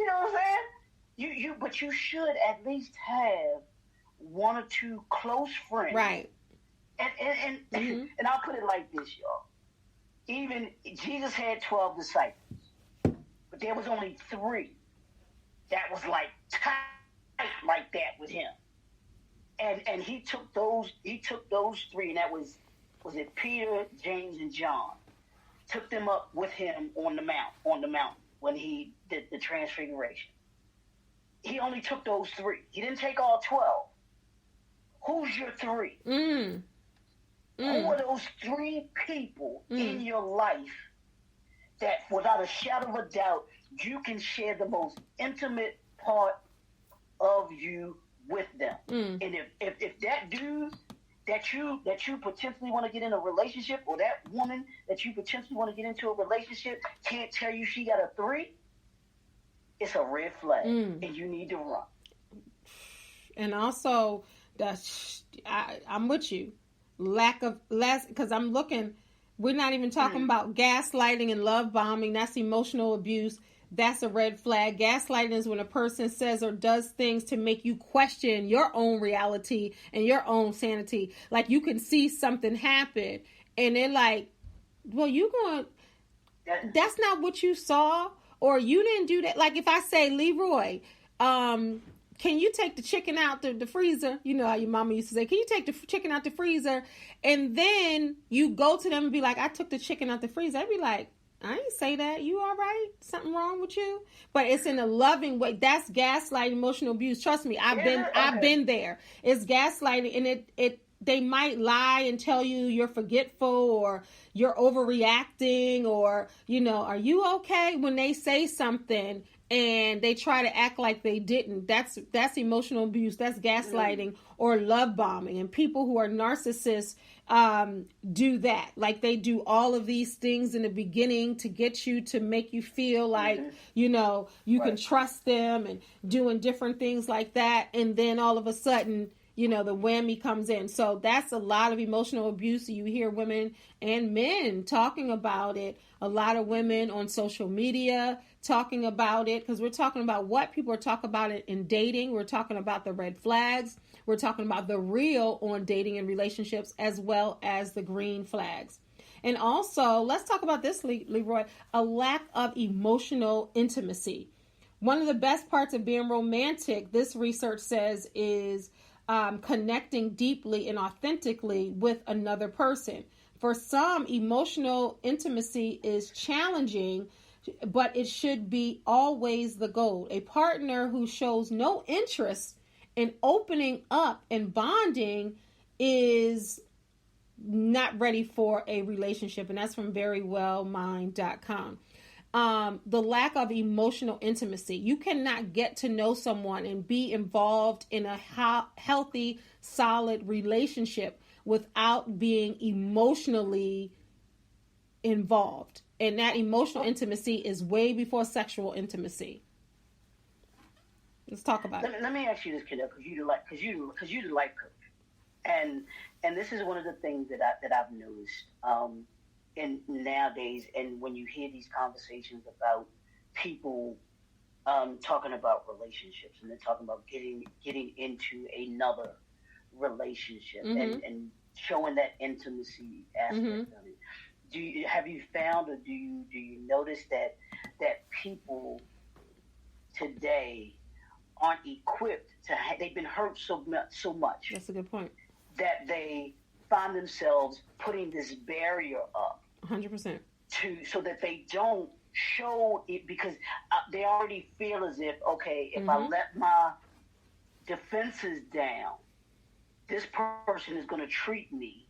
Speaker 3: I'm saying? But you should at least have one or two close friends.
Speaker 1: Right.
Speaker 3: And I'll put it like this, y'all. Even Jesus had 12 disciples, but there was only 3 that was like tight like that with him. And he took those 3, and that was it Peter, James, and John. Took them up with him on the mountain when he did the transfiguration. He only took those 3. He didn't take all 12. Who's your 3? Who are those 3 people in your life that, without a shadow of a doubt, you can share the most intimate part of you with them? And if that dude that you potentially want to get in a relationship, or that woman that you potentially want to get into a relationship can't tell you she got a 3, it's a red flag, and you need to run.
Speaker 1: And also, I'm with you. Because I'm looking, we're not even talking about gaslighting and love bombing. That's emotional abuse. That's a red flag. Gaslighting is when a person says or does things to make you question your own reality and your own sanity. Like, you can see something happen and they're like, well, that's not what you saw, or you didn't do that. Like, if I say, Leroy, can you take the chicken out the freezer? You know how your mama used to say, can you take the chicken out the freezer? And then you go to them and be like, I took the chicken out the freezer. I'd be like, I didn't say that. You all right? Something wrong with you? But it's in a loving way. That's gaslighting, emotional abuse. Trust me, I've been there. It's gaslighting, and they might lie and tell you you're forgetful or you're overreacting, or, you know, are you okay, when they say something and they try to act like they didn't. That's emotional abuse. That's gaslighting or love bombing. And people who are narcissists do that. Like, they do all of these things in the beginning to get you to make you feel like, you know, you can trust them, and doing different things like that. And then all of a sudden, you know, the whammy comes in. So that's a lot of emotional abuse. You hear women and men talking about it. A lot of women on social media talking about it, because we're talking about what people are talking about it in dating. We're talking about the red flags. We're talking about the real on dating and relationships, as well as the green flags. And also, let's talk about this, Leroy, a lack of emotional intimacy. One of the best parts of being romantic, this research says, is connecting deeply and authentically with another person. For some, emotional intimacy is challenging, but it should be always the goal. A partner who shows no interest in opening up and bonding is not ready for a relationship. And that's from verywellmind.com. The lack of emotional intimacy. You cannot get to know someone and be involved in a healthy, solid relationship without being emotionally involved. And that emotional intimacy is way before sexual intimacy. Let's talk about it.
Speaker 3: Let me ask you this, Kendell, because you're the life coach, and this is one of the things that I've noticed. And nowadays, and when you hear these conversations about people talking about relationships, and they're talking about getting into another relationship, and showing that intimacy aspect of it, have you found, or do you notice that people today aren't equipped they've been hurt so much.
Speaker 1: That's a good point.
Speaker 3: That they find themselves putting this barrier up.
Speaker 1: 100%.
Speaker 3: So that they don't show it, because they already feel as if, okay, if I let my defenses down, this person is going to treat me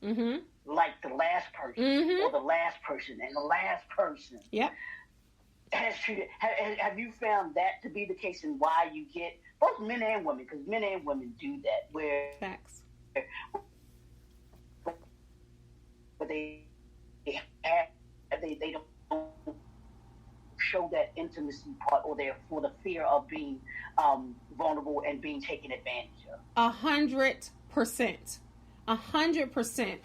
Speaker 3: like the last person, or the last person, and the last person has treated. Have you found that to be the case, and why you get both men and women, because men and women do that, where
Speaker 1: facts,
Speaker 3: but they don't show that intimacy part, or they're for the fear of being vulnerable and being taken advantage of.
Speaker 1: 100%. 100%.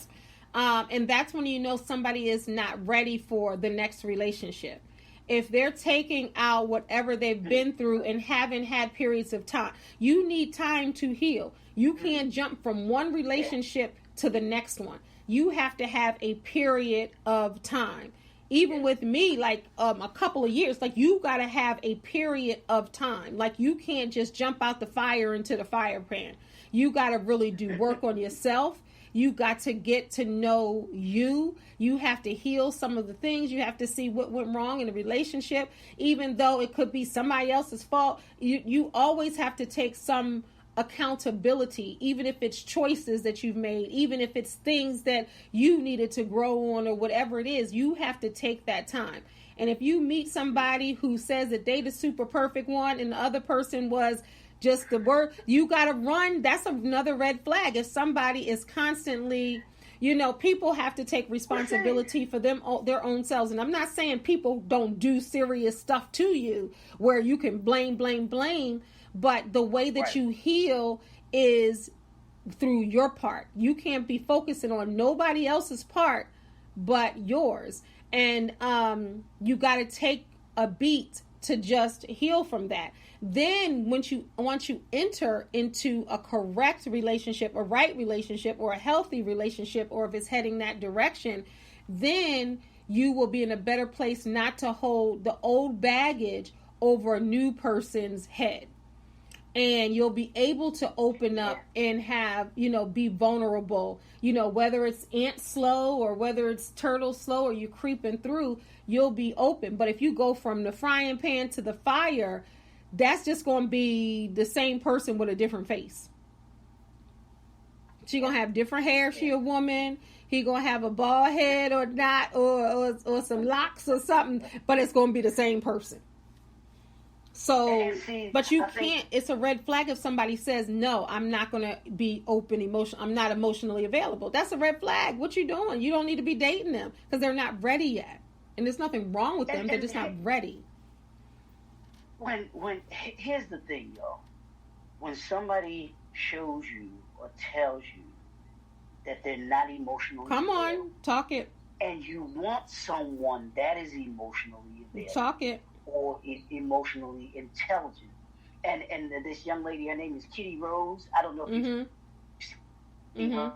Speaker 1: And that's when you know somebody is not ready for the next relationship. If they're taking out whatever they've been through and haven't had periods of time, you need time to heal. You can't jump from one relationship to the next one. You have to have a period of time. Even with me, like a couple of years, like you got to have a period of time. Like you can't just jump out the fire into the fire pan. You got to really do work on yourself. You got to get to know you. You have to heal some of the things. You have to see what went wrong in the relationship. Even though it could be somebody else's fault, you always have to take some accountability, even if it's choices that you've made, even if it's things that you needed to grow on or whatever it is. You have to take that time. And if you meet somebody who says that they the super perfect one and the other person was just the word, you got to run. That's another red flag. If somebody is constantly, people have to take responsibility for their own selves. And I'm not saying people don't do serious stuff to you where you can blame, but the way that you heal is through your part. You can't be focusing on nobody else's part but yours. And you got to take a beat to just heal from that. Then once you enter into a correct relationship, a right relationship, or a healthy relationship, or if it's heading that direction, then you will be in a better place not to hold the old baggage over a new person's head. And you'll be able to open up and have, be vulnerable, whether it's ant slow or whether it's turtle slow or you creeping through, you'll be open. But if you go from the frying pan to the fire, that's just going to be the same person with a different face. She going to have different hair. She a woman. He going to have a bald head or not, or some locks or something, but it's going to be the same person. So, but you can't, it's a red flag if somebody says, no, I'm not going to be I'm not emotionally available. That's a red flag. What you doing? You don't need to be dating them because they're not ready yet. And there's nothing wrong with them. They're just not ready.
Speaker 3: Here's the thing, y'all. When somebody shows you or tells you that they're not emotionally available,
Speaker 1: talk it.
Speaker 3: And you want someone that is emotionally available.
Speaker 1: Talk it.
Speaker 3: Or emotionally intelligent. And this young lady, her name is Kitty Rose. I don't know if you've seen her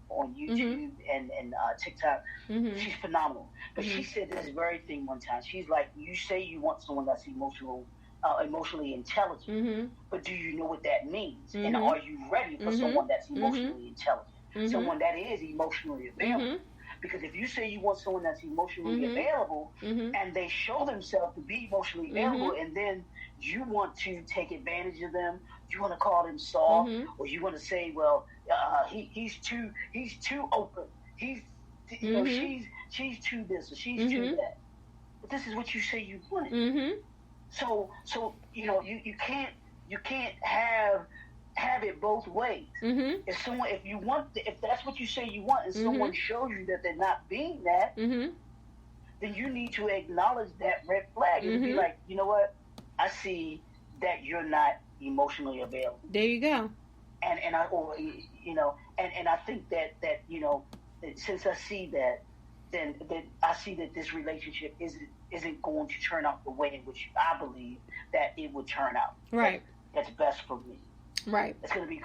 Speaker 3: on YouTube and TikTok. She's phenomenal. But she said this very thing one time. She's like, you say you want someone that's emotionally intelligent, but do you know what that means? And are you ready for someone that's emotionally intelligent? Someone that is emotionally available? Because if you say you want someone that's emotionally available and they show themselves to be emotionally available and then you want to take advantage of them, you want to call them soft, or you want to say, well, he's too open. He's she's too this or she's too that. But this is what you say you wanted. So you can't have it both ways. If that's what you say you want, and someone shows you that they're not being that, then you need to acknowledge that red flag and be like, you know what? I see that you're not emotionally available.
Speaker 1: There you go.
Speaker 3: And I think that since I see that, then I see that this relationship isn't going to turn out the way in which I believe that it would turn out.
Speaker 1: Right.
Speaker 3: That's best for me.
Speaker 1: Right.
Speaker 3: It's going to be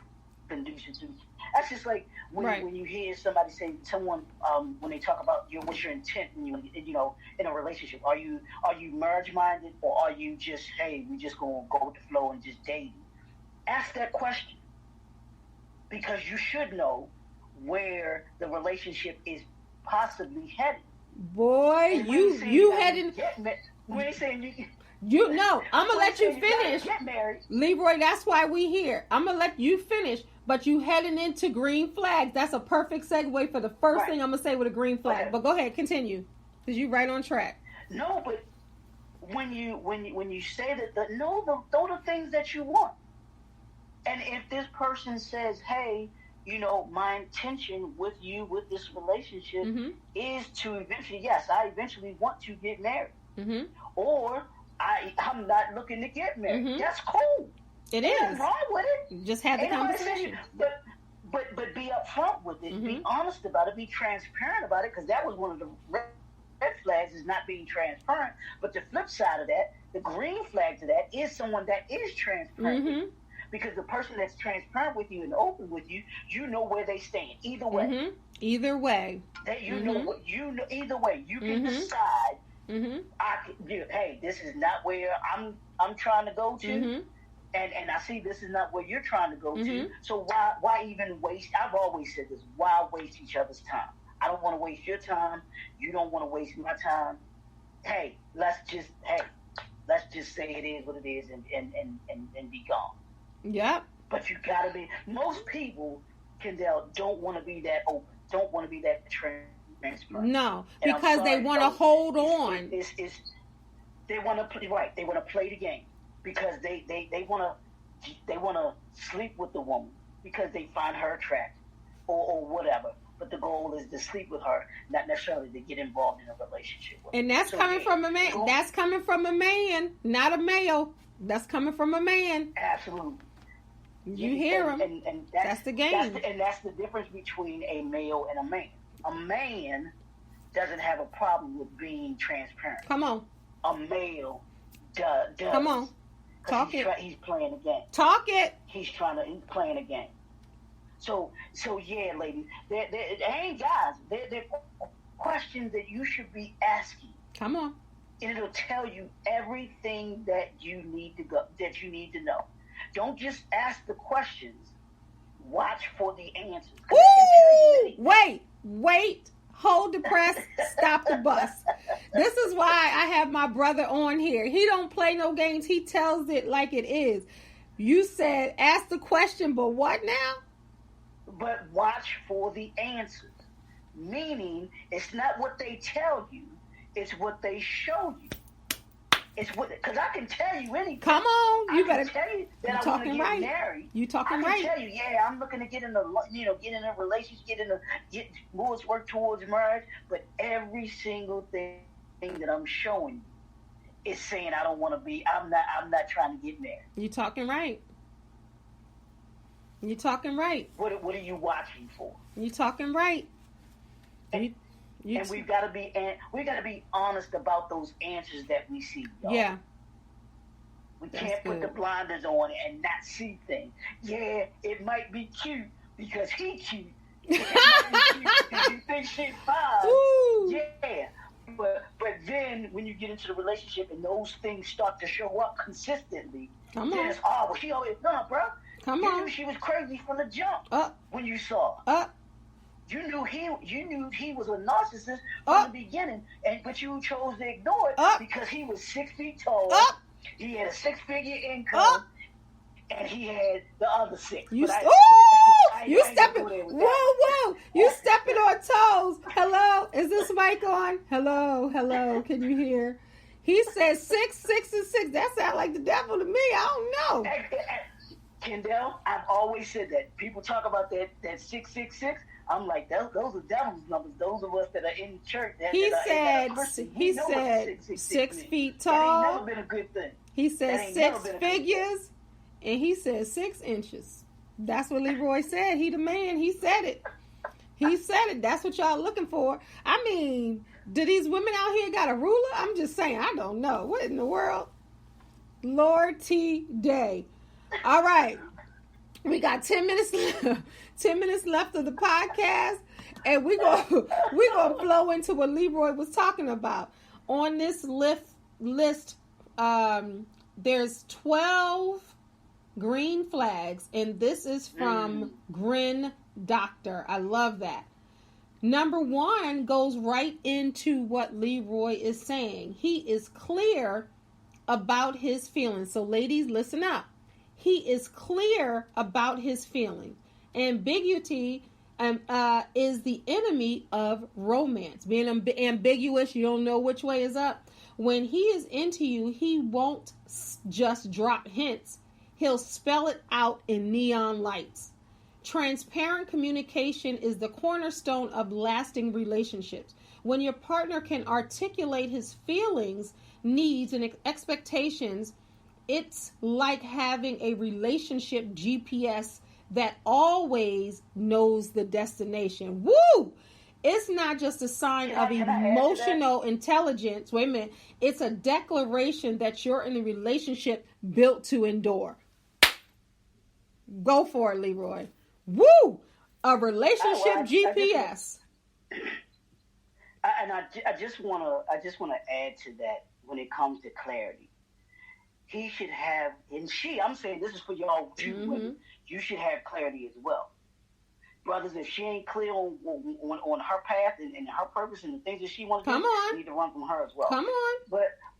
Speaker 3: conducive to. That's just like when you hear somebody say when they talk about what's your intent when you in a relationship. Are you marriage minded, or are you just, hey, we just gonna go with the flow and just date? Ask that question, because you should know where the relationship is possibly headed.
Speaker 1: Boy, you heading.
Speaker 3: We ain't saying you.
Speaker 1: I'm gonna let you finish.
Speaker 3: Get married.
Speaker 1: Leroy, that's why we here. I'm gonna let you finish, but you heading into green flags. That's a perfect segue for the first thing I'm gonna say with a green flag. Okay. But go ahead, continue, because you right on track.
Speaker 3: No, but when you say that, those are the things that you want. And if this person says, hey, my intention with you, with this relationship, is to eventually, yes, I eventually want to get married.
Speaker 1: Mm-hmm.
Speaker 3: Or I'm not looking to get married.
Speaker 1: Mm-hmm.
Speaker 3: That's cool.
Speaker 1: It
Speaker 3: Ain't
Speaker 1: is.
Speaker 3: nothing wrong with it.
Speaker 1: Just have the
Speaker 3: Ain't nobody saying
Speaker 1: conversation.
Speaker 3: but be upfront with it.
Speaker 1: Mm-hmm.
Speaker 3: Be honest about it. Be transparent about it, because that was one of the red flags, is not being transparent. But the flip side of that, the green flag to that, is someone that is transparent.
Speaker 1: Mm-hmm.
Speaker 3: Because the person that's transparent with you and open with you, you know where they stand. Either way.
Speaker 1: Mm-hmm. Either way.
Speaker 3: That you
Speaker 1: Mm-hmm.
Speaker 3: know what you know. Either way, you can
Speaker 1: Mm-hmm.
Speaker 3: decide.
Speaker 1: Mm-hmm.
Speaker 3: Hey, this is not where I'm trying to go to.
Speaker 1: Mm-hmm.
Speaker 3: And I see this is not where you're trying to go
Speaker 1: Mm-hmm.
Speaker 3: to. So why even waste? I've always said this. Why waste each other's time? I don't want to waste your time. You don't want to waste my time. Hey, let's just say it is what it is and be gone.
Speaker 1: Yep.
Speaker 3: But you gotta be. Most people, Kendell, don't want to be that open. Don't want to be that transparent.
Speaker 1: No,
Speaker 3: And I'm
Speaker 1: because they
Speaker 3: sorry,
Speaker 1: want to
Speaker 3: no,
Speaker 1: hold on.
Speaker 3: They want to play right. They want to play the game because they want to sleep with the woman because they find her attractive or whatever. But the goal is to sleep with her, not necessarily to get involved in a relationship with her.
Speaker 1: And that's coming from a man. That's coming from a man, not a male. That's coming from a man.
Speaker 3: Absolutely.
Speaker 1: You hear him.
Speaker 3: And
Speaker 1: that's the game.
Speaker 3: That's the difference between a male and a man. A man doesn't have a problem with being transparent.
Speaker 1: Come on.
Speaker 3: A male does.
Speaker 1: Come on. Talk it.
Speaker 3: He's playing a game.
Speaker 1: Talk it.
Speaker 3: He's playing a game. So yeah, ladies, there ain't guys. They're questions that you should be asking.
Speaker 1: Come on.
Speaker 3: And it'll tell you everything that you need to know. Don't just ask the questions. Watch for the answers.
Speaker 1: Ooh! Wait. Hold the press. Stop the bus. This is why I have my brother on here. He don't play no games. He tells it like it is. You said ask the question, but what now?
Speaker 3: But watch for the answers. Meaning, it's not what they tell you, it's what they show you. It's what, because I can tell you anything.
Speaker 1: Come on, you better.
Speaker 3: Tell you that I want to get married.
Speaker 1: You talking right?
Speaker 3: I can tell you, yeah, I'm looking to get in a relationship, work towards marriage. But every single thing that I'm showing you is saying I don't want to be. I'm not trying to get married.
Speaker 1: You talking right? You talking right?
Speaker 3: What are you watching for?
Speaker 1: You talking right?
Speaker 3: And we've got to be honest about those answers that we see. Y'all.
Speaker 1: Yeah.
Speaker 3: We can't put the blinders on and not see things. Yeah, it might be cute because he cute. It might be cute because you think she's fine.
Speaker 1: Ooh.
Speaker 3: Yeah. But then when you get into the relationship and those things start to show up consistently,
Speaker 1: then
Speaker 3: it's she always bro.
Speaker 1: Come
Speaker 3: you
Speaker 1: on.
Speaker 3: knew she was crazy from the jump. When you saw. You knew he was a narcissist from the beginning, but you chose to ignore it because he was 6 feet tall. He had a 6-figure income, and he had the other 6.
Speaker 1: You stepping? Whoa! You stepping on toes. Hello, is this mic on? Hello. Can you hear? He said 6, 6, and 6. That sounds like the devil to me. I don't know.
Speaker 3: Kendell, I've always said that. People talk about that 666. I'm like, those are devil's numbers. Those of us that are in church.
Speaker 1: He said 6 feet tall.
Speaker 3: That ain't never been a good thing.
Speaker 1: He said 6 figures, and he said 6 inches. That's what Leroy said. He the man. He said it. That's what y'all looking for. I mean, do these women out here got a ruler? I'm just saying. I don't know. What in the world? Lord T. Day. All right. We got 10 minutes left. 10 minutes left of the podcast, and we're gonna flow into what Leroy was talking about. On this list, there's 12 green flags, and this is from Grin Doctor. I love that. Number 1 goes right into what Leroy is saying. He is clear about his feelings. So, ladies, listen up. He is clear about his feelings. Ambiguity is the enemy of romance. Being ambiguous, you don't know which way is up. When he is into you, he won't just drop hints. He'll spell it out in neon lights. Transparent communication is the cornerstone of lasting relationships. When your partner can articulate his feelings, needs, and expectations, it's like having a relationship GPS that always knows the destination. Woo! It's not just a sign of emotional intelligence. Wait a minute. It's a declaration that you're in a relationship built to endure. Go for it, Leroy. Woo! A relationship GPS.
Speaker 3: I just want to add to that when it comes to clarity. He should have, I'm saying this is for y'all two women, you should have clarity as well. Brothers, if she ain't clear on her path and her purpose and the things that she wants to do, you need to run from her as well.
Speaker 1: Come on.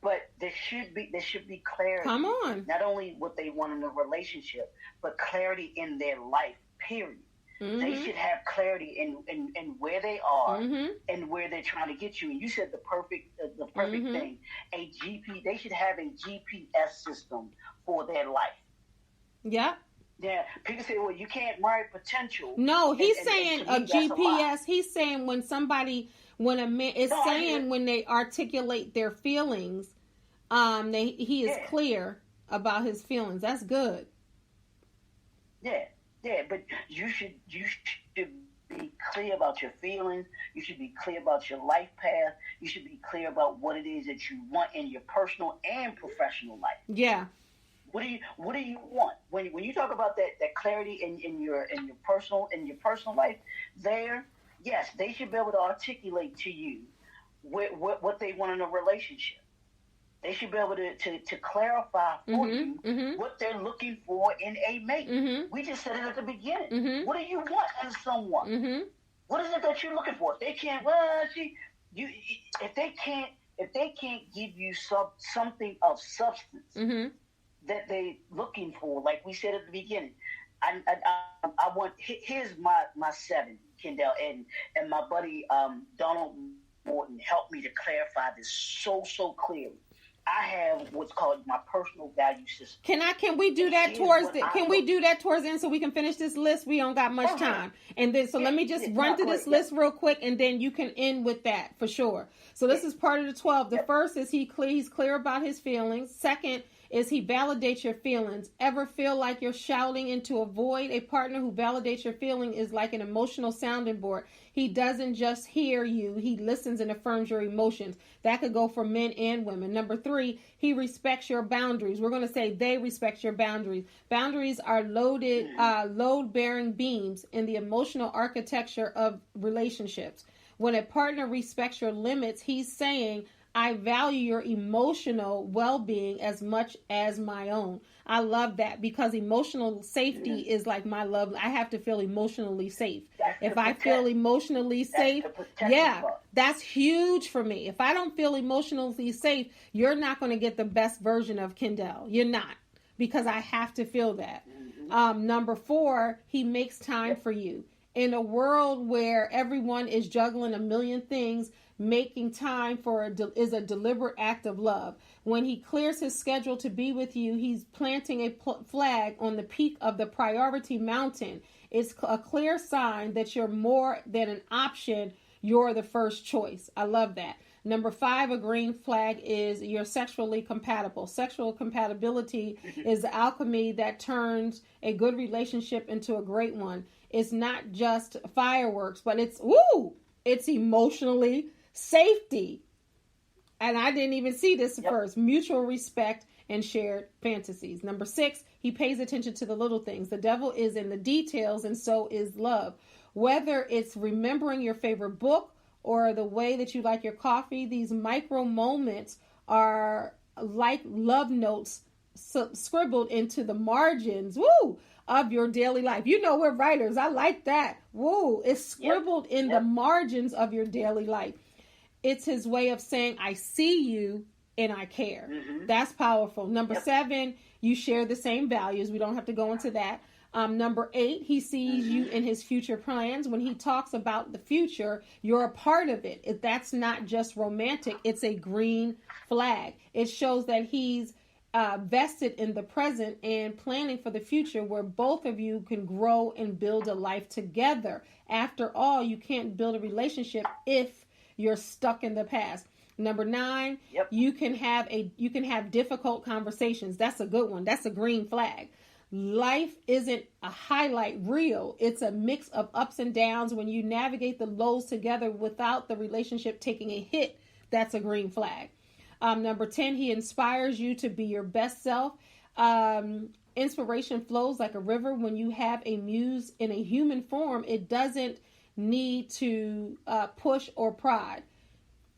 Speaker 3: But there should be clarity.
Speaker 1: Come on.
Speaker 3: Not only what they want in a relationship, but clarity in their life, period. They should have clarity in where they are and where they're trying to get you. And you said the perfect thing. They should have a GPS system for their life.
Speaker 1: Yeah.
Speaker 3: Yeah. People say, well, you can't marry potential.
Speaker 1: No, he's saying a GPS. He's saying when a man is saying when they articulate their feelings, he is clear about his feelings. That's good.
Speaker 3: Yeah, but you should be clear about your feelings. You should be clear about your life path. You should be clear about what it is that you want in your personal and professional life.
Speaker 1: Yeah.
Speaker 3: What do you want when you talk about that clarity in your personal life? Yes, they should be able to articulate to you what they want in a relationship. They should be able to clarify for you what they're looking for in a mate. We just said it at the beginning. What do you want in someone? What is it that you're looking for? If they can't, if they can't give you something of substance that they're looking for, like we said at the beginning, I want. Here's my 7, Kendell, and my buddy Donald Morton helped me to clarify this so clearly. I have what's called my personal value system.
Speaker 1: Can we do that towards the end so we can finish this list? We don't got much time. And then let me just run through this list real quick, and then you can end with that for sure. So this is part of the 12. The first is he's clear about his feelings. Second is he validates your feelings. Ever feel like you're shouting into a void? A partner who validates your feeling is like an emotional sounding board. He doesn't just hear you. He listens and affirms your emotions. That could go for men and women. Number 3, he respects your boundaries. We're going to say they respect your boundaries. Boundaries are load-bearing beams in the emotional architecture of relationships. When a partner respects your limits, he's saying, I value your emotional well-being as much as my own. I love that because emotional safety is like my love. I have to feel emotionally safe. If I feel emotionally safe, that's huge for me. If I don't feel emotionally safe, you're not going to get the best version of Kendell. You're not, because I have to feel that. Number 4, he makes time for you. In a world where everyone is juggling a million things, making time is a deliberate act of love. When he clears his schedule to be with you, he's planting a flag on the peak of the priority mountain. It's a clear sign that you're more than an option. You're the first choice. I love that. Number 5, a green flag is you're sexually compatible. Sexual compatibility is the alchemy that turns a good relationship into a great one. It's not just fireworks, but it's emotionally safety. And I didn't even see this first. Mutual respect and shared fantasies. Number 6, he pays attention to the little things. The devil is in the details, and so is love. Whether it's remembering your favorite book or the way that you like your coffee, these micro moments are like love notes scribbled into the margins of your daily life. You know, we're writers. I like that. It's scribbled in the margins of your daily life. It's his way of saying, I see you and I care. That's powerful. Number 7, you share the same values. We don't have to go into that. Number 8, he sees you in his future plans. When he talks about the future, you're a part of it. That's not just romantic. It's a green flag. It shows that he's vested in the present and planning for the future, where both of you can grow and build a life together. After all, you can't build a relationship if you're stuck in the past. Number 9,
Speaker 3: Yep.
Speaker 1: you can have difficult conversations. That's a good one. That's a green flag. Life isn't a highlight reel. It's a mix of ups and downs. When you navigate the lows together without the relationship taking a hit, that's a green flag. Number 10, he inspires you to be your best self. Inspiration flows like a river. When you have a muse in a human form, it doesn't need to push or prod.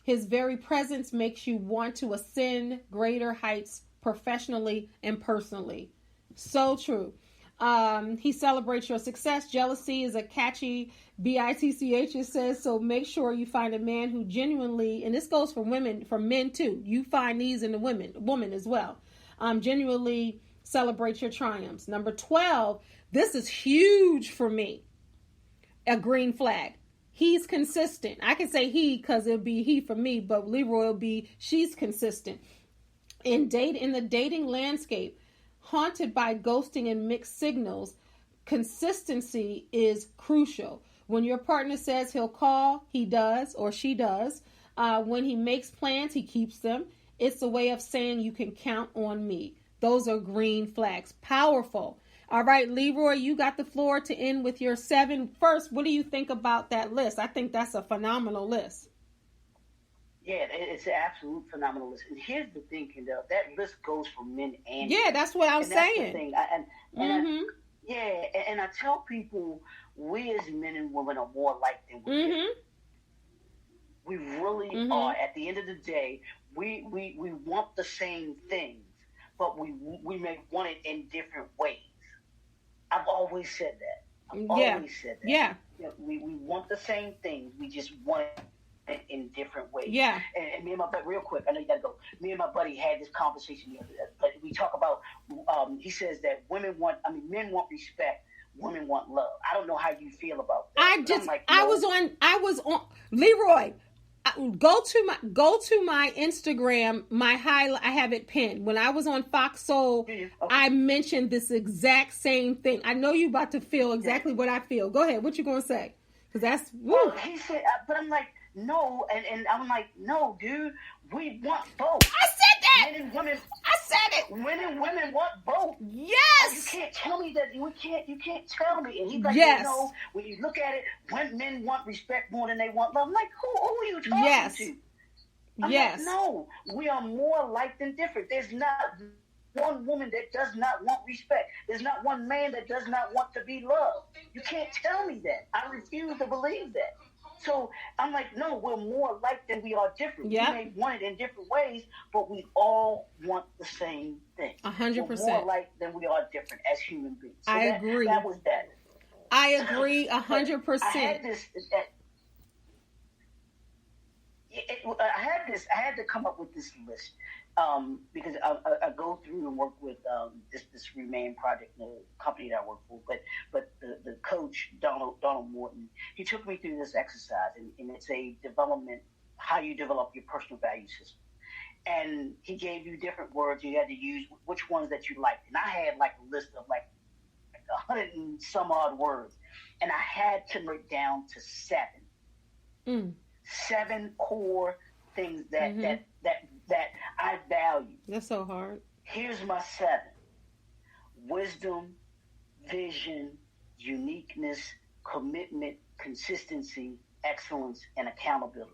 Speaker 1: His very presence makes you want to ascend greater heights professionally and personally. So true. He celebrates your success. Jealousy is a catchy bitch, it says. So make sure you find a man who genuinely, and this goes for women, for men too. You find these in the woman as well. Genuinely celebrate your triumphs. Number 12, this is huge for me. A green flag. He's consistent. I can say he because it'll be he for me, but Leroy will be she's consistent. In the dating landscape, haunted by ghosting and mixed signals, consistency is crucial. When your partner says he'll call, he does or she does. When he makes plans, he keeps them. It's a way of saying you can count on me. Those are green flags. Powerful. All right, Leroy, you got the floor to end with your 7. First, what do you think about that list? I think that's a phenomenal list.
Speaker 3: Yeah, it's an absolute phenomenal list. And here's the thing, Kendell, that list goes for men and
Speaker 1: yeah, that's what I'm saying.
Speaker 3: That's the thing. And I tell people, we as men and women are more alike than we think. We really are. At the end of the day, we want the same things, but we may want it in different ways. I've always said that. Always said that.
Speaker 1: Yeah.
Speaker 3: We want the same things. We just want it in different ways.
Speaker 1: Yeah.
Speaker 3: And me and my buddy, real quick, I know you got to go. Me and my buddy had this conversation the other day. But we talk about, he says that men want respect, women want love. I don't know how you feel about that. I was on
Speaker 1: Leroy. Go to my Instagram, I have it pinned. When I was on Fox Soul, okay. I mentioned this exact same thing. I know you about to feel exactly what I feel. Go ahead. What you going to say? Because that's, woo.
Speaker 3: Well, he said, but I'm like, no. And I'm like, no, dude, we want both.
Speaker 1: I said that.
Speaker 3: Men and women.
Speaker 1: I said it.
Speaker 3: Men and women want both.
Speaker 1: Yes.
Speaker 3: You can't tell me that. You can't tell me. And he's like,
Speaker 1: yes.
Speaker 3: When you look at it, when men want respect more than they want love. I'm like, who are you talking to? I'm like, no, we are more alike than different. There's not one woman that does not want respect. There's not one man that does not want to be loved. You can't tell me that. I refuse to believe that. So I'm like, no, we're more alike than we are different.
Speaker 1: Yep.
Speaker 3: We may want it in different ways, but we all want the same thing.
Speaker 1: 100%.
Speaker 3: We're more alike than we are different as human beings. So
Speaker 1: I agree.
Speaker 3: That was that.
Speaker 1: I agree 100%.
Speaker 3: I had to come up with this list because I go through and work with this Remain project, the company that I work for. But the coach Donald Morton, he took me through this exercise, and it's a development, how you develop your personal value system. And he gave you different words. You had to use which ones that you liked. And I had like a list of like 100 and some odd words, and I had to break down to 7. 7 core things that I value.
Speaker 1: That's so hard.
Speaker 3: Here's my 7: wisdom, vision, uniqueness, commitment, consistency, excellence, and accountability.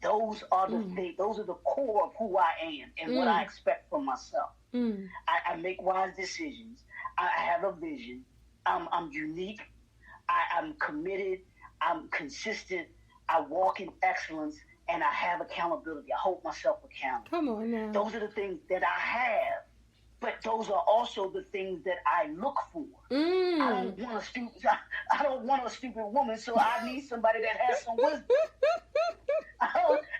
Speaker 3: Those are the things. Those are the core of who I am and what I expect from myself. I make wise decisions. I have a vision. I'm unique. I'm committed. I'm consistent. I walk in excellence, and I have accountability. I hold myself accountable.
Speaker 1: Come on now.
Speaker 3: Those are the things that I have, but those are also the things that I look for. I don't want a stupid woman, so I need somebody that has some wisdom.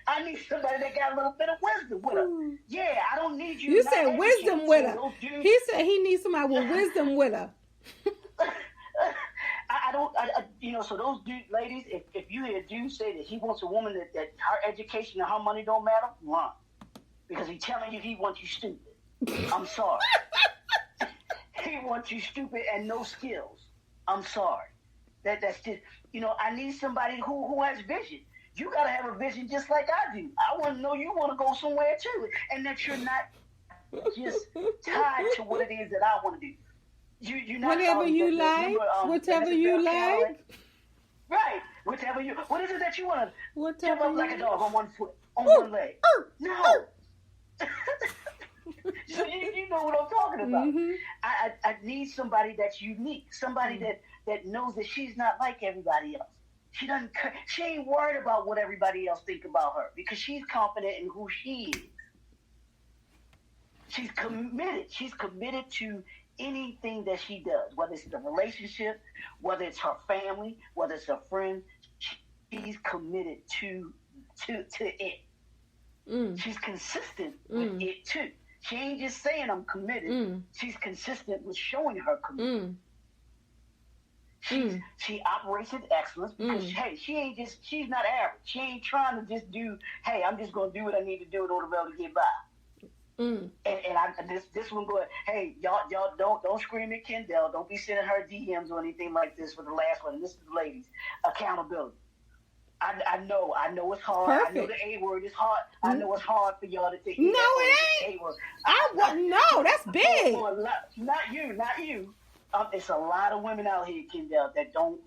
Speaker 3: I need somebody that got a little bit of wisdom with her. Yeah, I don't need you.
Speaker 1: You said wisdom with her. He said he needs somebody with wisdom with her. So those ladies, if you hear a dude say that he wants a woman that her education and her money don't matter, run. Because he's telling you he wants you stupid. I'm sorry. He wants you stupid and no skills. I'm sorry. That's just, I need somebody who has vision.
Speaker 3: you got to have a vision just like I do. I want to know you want to go somewhere too, and that you're not just tied to what it is that I want to do. You're not
Speaker 1: whatever you like, whatever you like.
Speaker 3: Right. Whatever you. What is it that you want to jump up like a dog on one foot, on one leg? No. So you know what I'm talking about. Mm-hmm. I need somebody that's unique, somebody that knows that she's not like everybody else. She ain't worried about what everybody else think about her because she's confident in who she is. She's committed. She's committed to anything that she does, whether it's the relationship, whether it's her family, whether it's her friend. She's committed to it. She's consistent with it too. She ain't just saying I'm committed. She's consistent with showing her commitment. She operates with excellence because hey, she's not average. She ain't trying to just do, hey, I'm just gonna do what I need to do in order to be able to get by. And this one go, hey, y'all don't scream at Kendell. Don't be sending her DMs or anything like this for the last one. And this is the ladies. Accountability. I know it's hard. Perfect. I know the A word is hard. I know it's hard for y'all to take.
Speaker 1: No, it ain't. No, that's big.
Speaker 3: Not you. It's a lot of women out here, Kendell, that don't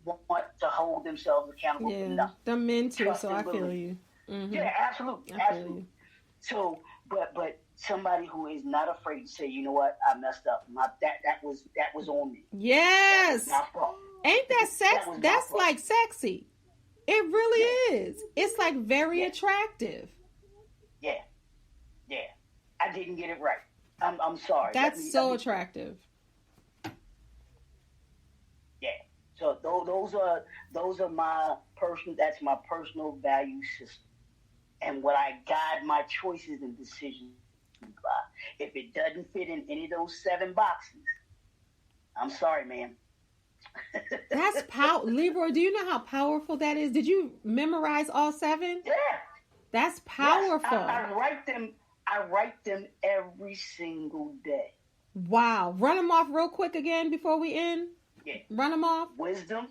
Speaker 3: want to hold themselves accountable.
Speaker 1: Yeah, the men too. So I feel you. Mm-hmm.
Speaker 3: Yeah, absolutely. So, but somebody who is not afraid to say, you know what, I messed up. That was on me.
Speaker 1: Yes.
Speaker 3: My fault.
Speaker 1: Ain't that sex? That's like sexy. It really is. It's like very attractive.
Speaker 3: Yeah. I didn't get it right. I'm sorry.
Speaker 1: That's so attractive.
Speaker 3: Yeah. So those are my personal. That's my personal value system, and what I guide my choices and decisions by. If it doesn't fit in any of those 7 boxes, I'm sorry, man.
Speaker 1: That's power. Leroy, do you know how powerful that is? Did you memorize all 7?
Speaker 3: Yeah.
Speaker 1: That's powerful. Yes,
Speaker 3: I write them every single day.
Speaker 1: Wow. Run them off real quick again before we end.
Speaker 3: Yeah.
Speaker 1: Run them off.
Speaker 3: Wisdom,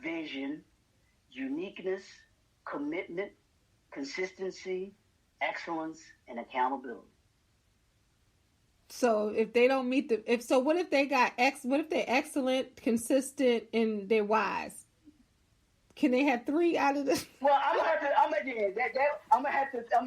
Speaker 3: vision, uniqueness, commitment, consistency, excellence, and accountability.
Speaker 1: So if they don't meet what if they're excellent, consistent, and they're wise? Can they have 3 out of the?
Speaker 3: Well, I'm gonna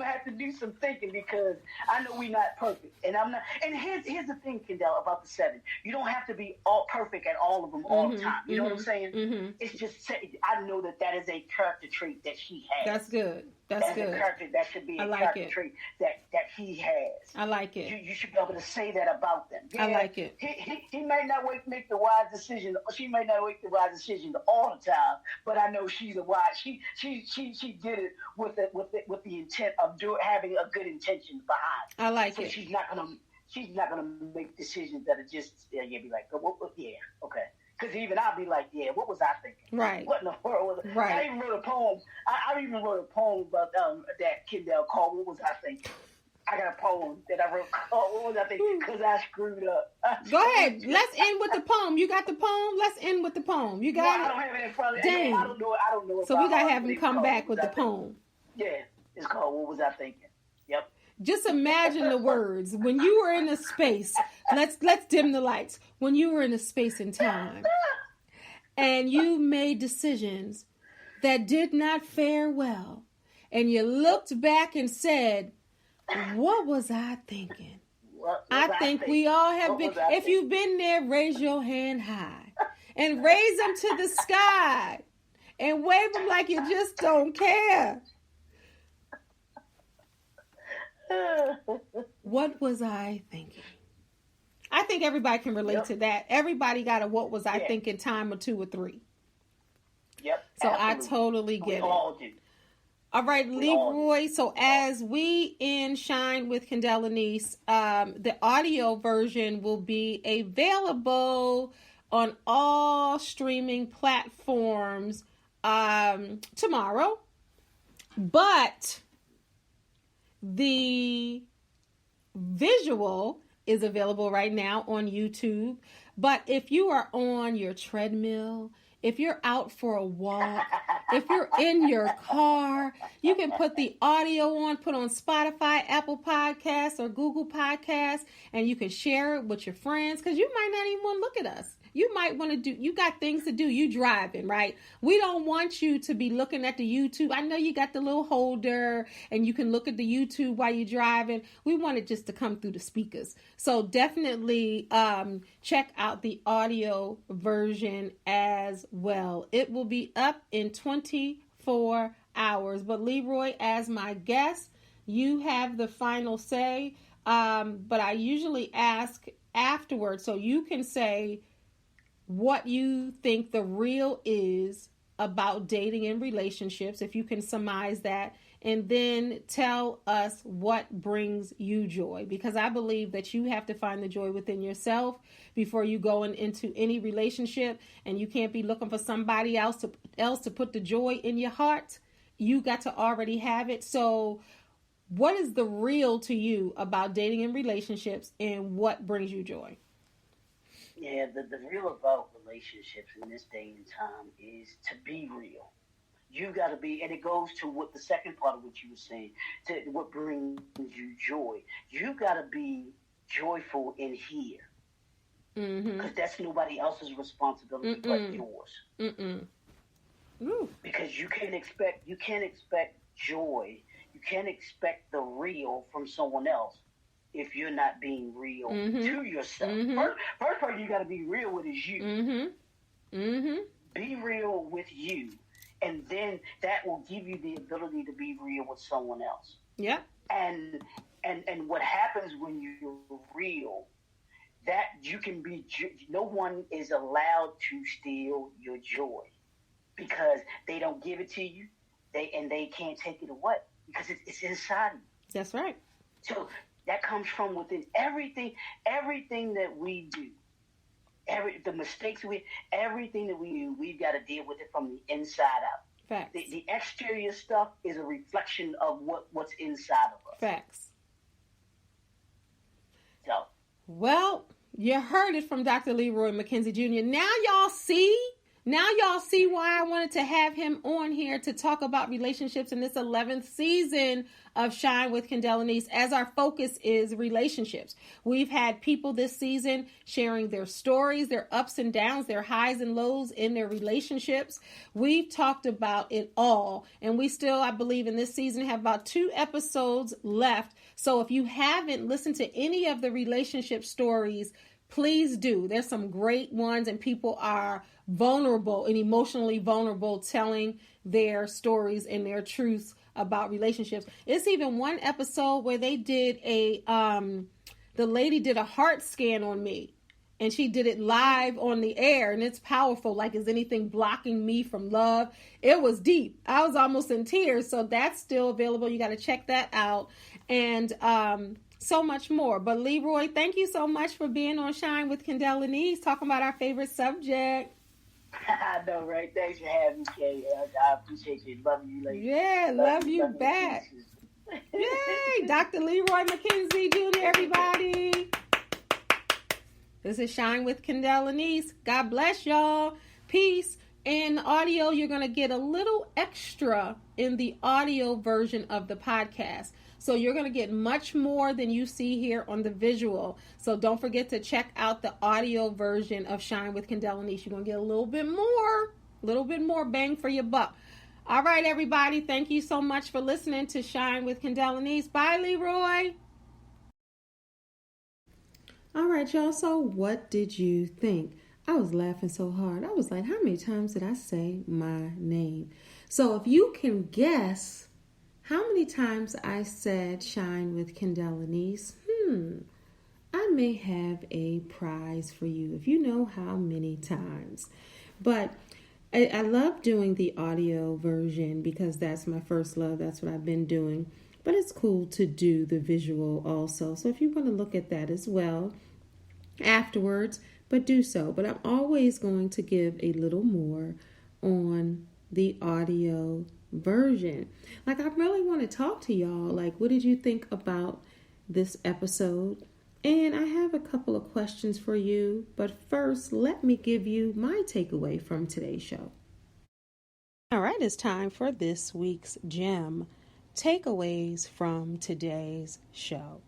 Speaker 3: have to do some thinking because I know we're not perfect, and I'm not. And here's the thing, Kendell, about the 7. You don't have to be all perfect at all of them all the time. You know what I'm saying? Mm-hmm. It's just I know that is a character trait that she has.
Speaker 1: That's good. That's good.
Speaker 3: A character that should be a character trait that he has.
Speaker 1: I like it.
Speaker 3: You should be able to say that about them. Yeah,
Speaker 1: I like it.
Speaker 3: He might not make the wise decision. She might not make the wise decision all the time, but I know she's a wise. She did it with the intent of having a good intention behind.
Speaker 1: I like it.
Speaker 3: So she's not gonna make decisions that are just be like, oh, yeah, okay. Because even I'll be like, yeah, what was I thinking?
Speaker 1: Right.
Speaker 3: What in the world was it? Right. I even wrote a poem. I even wrote a poem about that Kendell called "What Was I Thinking." I got a poem that I wrote called "What Was I Thinking?" Because I screwed up.
Speaker 1: Go ahead. Let's end with the poem. You got the poem? Let's end with the poem. You got it?
Speaker 3: I don't have it in front of me.
Speaker 1: Dang.
Speaker 3: I don't know.
Speaker 1: So we got to have him come back with the poem.
Speaker 3: Yeah. It's called "What Was I Thinking?" Yep.
Speaker 1: Just imagine the words. When you were in a space, let's dim the lights. When you were in a space and time, and you made decisions that did not fare well, and you looked back and said, what was I thinking? I think we all have been. If you've been there, raise your hand high and raise them to the sky and wave them like you just don't care. What was I thinking? I think everybody can relate to that. Everybody got a what was I thinking time or 2 or 3.
Speaker 3: Yep.
Speaker 1: So
Speaker 3: absolutely.
Speaker 1: I totally get it.
Speaker 3: We all do.
Speaker 1: All right, Leroy. So as we end Shine with Kendell Lenice, the audio version will be available on all streaming platforms tomorrow. But the visual is available right now on YouTube. But if you are on your treadmill, if you're out for a walk, if you're in your car, you can put the audio on, put on Spotify, Apple Podcasts, or Google Podcasts, and you can share it with your friends, because you might not even want to look at us. You might want to do, you got things to do. You driving, right? We don't want you to be looking at the YouTube. I know you got the little holder and you can look at the YouTube while you're driving. We want it just to come through the speakers. So definitely check out the audio version as well. It will be up in 24 hours. But Leroy, as my guest, you have the final say. But I usually ask afterwards, so you can say what you think the real is about dating and relationships, if you can surmise that, and then tell us what brings you joy, because I believe that you have to find the joy within yourself before you go into any relationship, and you can't be looking for somebody else to put the joy in your heart. You got to already have it. So what is the real to you about dating and relationships, and what brings you joy?
Speaker 3: Yeah, the real about relationships in this day and time is to be real. You got to be, and it goes to what the second part of what you were saying, to what brings you joy. You got to be joyful in here, because that's nobody else's responsibility but yours. Because you can't expect joy. You can't expect the real from someone else if you're not being real to yourself. First part you got to be real with is you. Be real with you, and then that will give you the ability to be real with someone else.
Speaker 1: Yeah.
Speaker 3: And what happens when you're real, that you can be, no one is allowed to steal your joy, because they don't give it to you, they can't take it away, because it's inside you.
Speaker 1: That's right.
Speaker 3: So that comes from within. Everything that we do, the mistakes everything that we do, we've got to deal with it from the inside out.
Speaker 1: Facts.
Speaker 3: The exterior stuff is a reflection of what's inside of us.
Speaker 1: Facts.
Speaker 3: So,
Speaker 1: well, you heard it from Dr. Leroy McKenzie Jr. Now y'all see why I wanted to have him on here to talk about relationships in this 11th season of Shine with Kendell and Lenice, as our focus is relationships. We've had people this season sharing their stories, their ups and downs, their highs and lows in their relationships. We've talked about it all, and we still, I believe, in this season have about 2 episodes left. So if you haven't listened to any of the relationship stories, please do. There's some great ones, and people are vulnerable and emotionally vulnerable, telling their stories and their truths about relationships. It's even one episode where they did the lady did a heart scan on me, and she did it live on the air, and it's powerful. Like, is anything blocking me from love? It was deep. I was almost in tears. So that's still available. You got to check that out. And so much more. But Leroy, thank you so much for being on Shine with Kendell and Lenice, talking about our favorite subject.
Speaker 3: I know, right? Thanks for having me, Kay. I appreciate you. Love you, ladies.
Speaker 1: Yeah, love you back. Yay, Dr. Leroy McKenzie Jr., everybody. This is Shine with Kendell and Lenice. God bless y'all. Peace. In audio, you're going to get a little extra in the audio version of the podcast. So you're going to get much more than you see here on the visual. So don't forget to check out the audio version of Shine with Kendell and Lenice. You're going to get a little bit more bang for your buck. All right, everybody. Thank you so much for listening to Shine with Kendell and Lenice. Bye, Leroy. All right, y'all. So what did you think? I was laughing so hard. I was like, how many times did I say my name? So if you can guess how many times I said Shine with Kendell and Lenice, I may have a prize for you if you know how many times. But I love doing the audio version because that's my first love. That's what I've been doing. But it's cool to do the visual also. So if you want to look at that as well afterwards, but do so. But I'm always going to give a little more on the audio version. Like, I really want to talk to y'all. Like, what did you think about this episode? And I have a couple of questions for you, but first, let me give you my takeaway from today's show. All right, it's time for this week's gem, takeaways from today's show.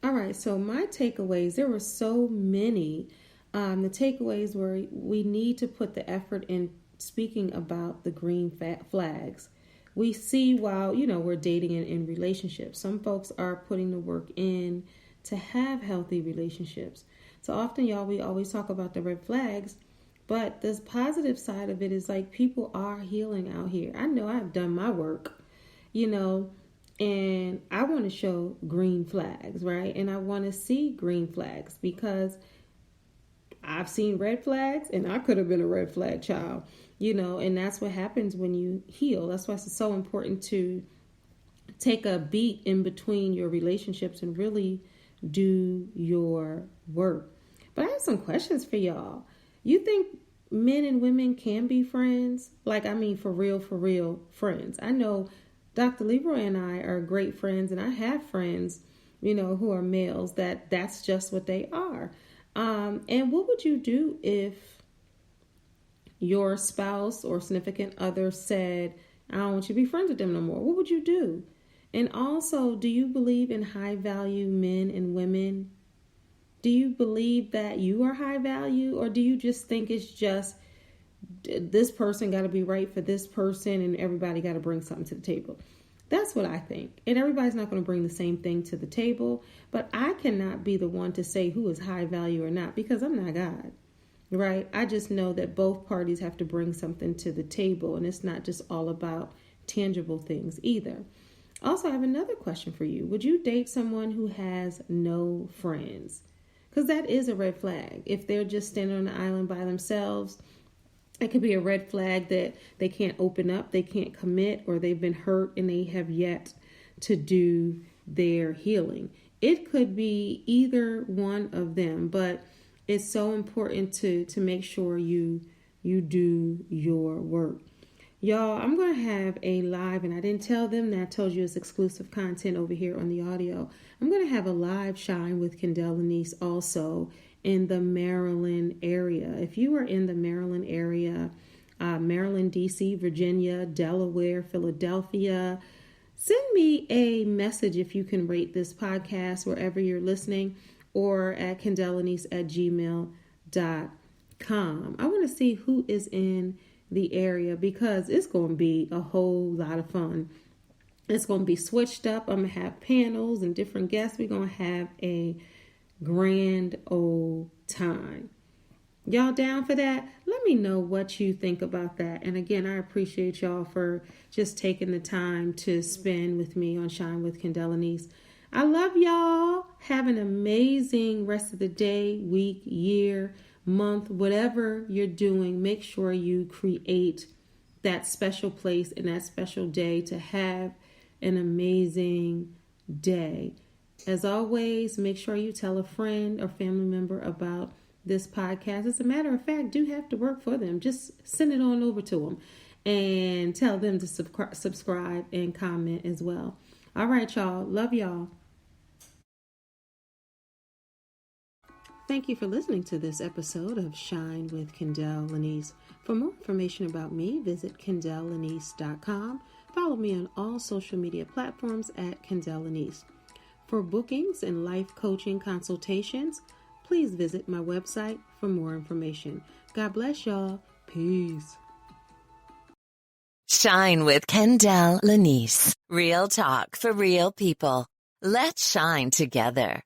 Speaker 1: All right, so my takeaways, there were so many. The takeaways were we need to put the effort in speaking about the green flags. We see while, we're dating and in relationships, some folks are putting the work in to have healthy relationships. So often, y'all, we always talk about the red flags, but the positive side of it is like people are healing out here. I know I've done my work, and I want to show green flags, right? And I want to see green flags because I've seen red flags and I could have been a red flag child, and that's what happens when you heal. That's why it's so important to take a beat in between your relationships and really do your work. But I have some questions for y'all. You think men and women can be friends? For real friends. I know Dr. Leroy and I are great friends, and I have friends, who are males that's just what they are. And what would you do if your spouse or significant other said, I don't want you to be friends with them no more? What would you do? And also, do you believe in high value men and women? Do you believe that you are high value, or do you just think it's just this person got to be right for this person and everybody got to bring something to the table? That's what I think. And everybody's not going to bring the same thing to the table, but I cannot be the one to say who is high value or not because I'm not God, right? I just know that both parties have to bring something to the table, and it's not just all about tangible things either. Also, I have another question for you. Would you date someone who has no friends? Because that is a red flag. If they're just standing on the island by themselves, it could be a red flag that they can't open up, they can't commit, or they've been hurt and they have yet to do their healing. It could be either one of them, but it's so important to make sure you do your work. Y'all, I'm going to have a live, and I didn't tell them that. I told you it's exclusive content over here on the audio. I'm going to have a live shine with Kendell Lenice also in the Maryland area. If you are in the Maryland area, Maryland, DC, Virginia, Delaware, Philadelphia, send me a message if you can rate this podcast wherever you're listening, or at kendellenice@gmail.com. I want to see who is in the area because it's going to be a whole lot of fun. It's going to be switched up. I'm going to have panels and different guests. We're going to have a grand old time. Y'all down for that? Let me know what you think about that. And again, I appreciate y'all for just taking the time to spend with me on Shine with Kendell Lenice. I love y'all. Have an amazing rest of the day, week, year, month, whatever you're doing. Make sure you create that special place and that special day to have an amazing day. As always, make sure you tell a friend or family member about this podcast. As a matter of fact, do have to work for them. Just send it on over to them and tell them to subscribe and comment as well. All right, y'all. Love y'all. Thank you for listening to this episode of Shine with Kendell Lenice. For more information about me, visit KendellLenice.com. Follow me on all social media platforms at Kendell Lenice. For bookings and life coaching consultations, please visit my website for more information. God bless y'all. Peace.
Speaker 2: Shine with Kendell Lenice. Real talk for real people. Let's shine together.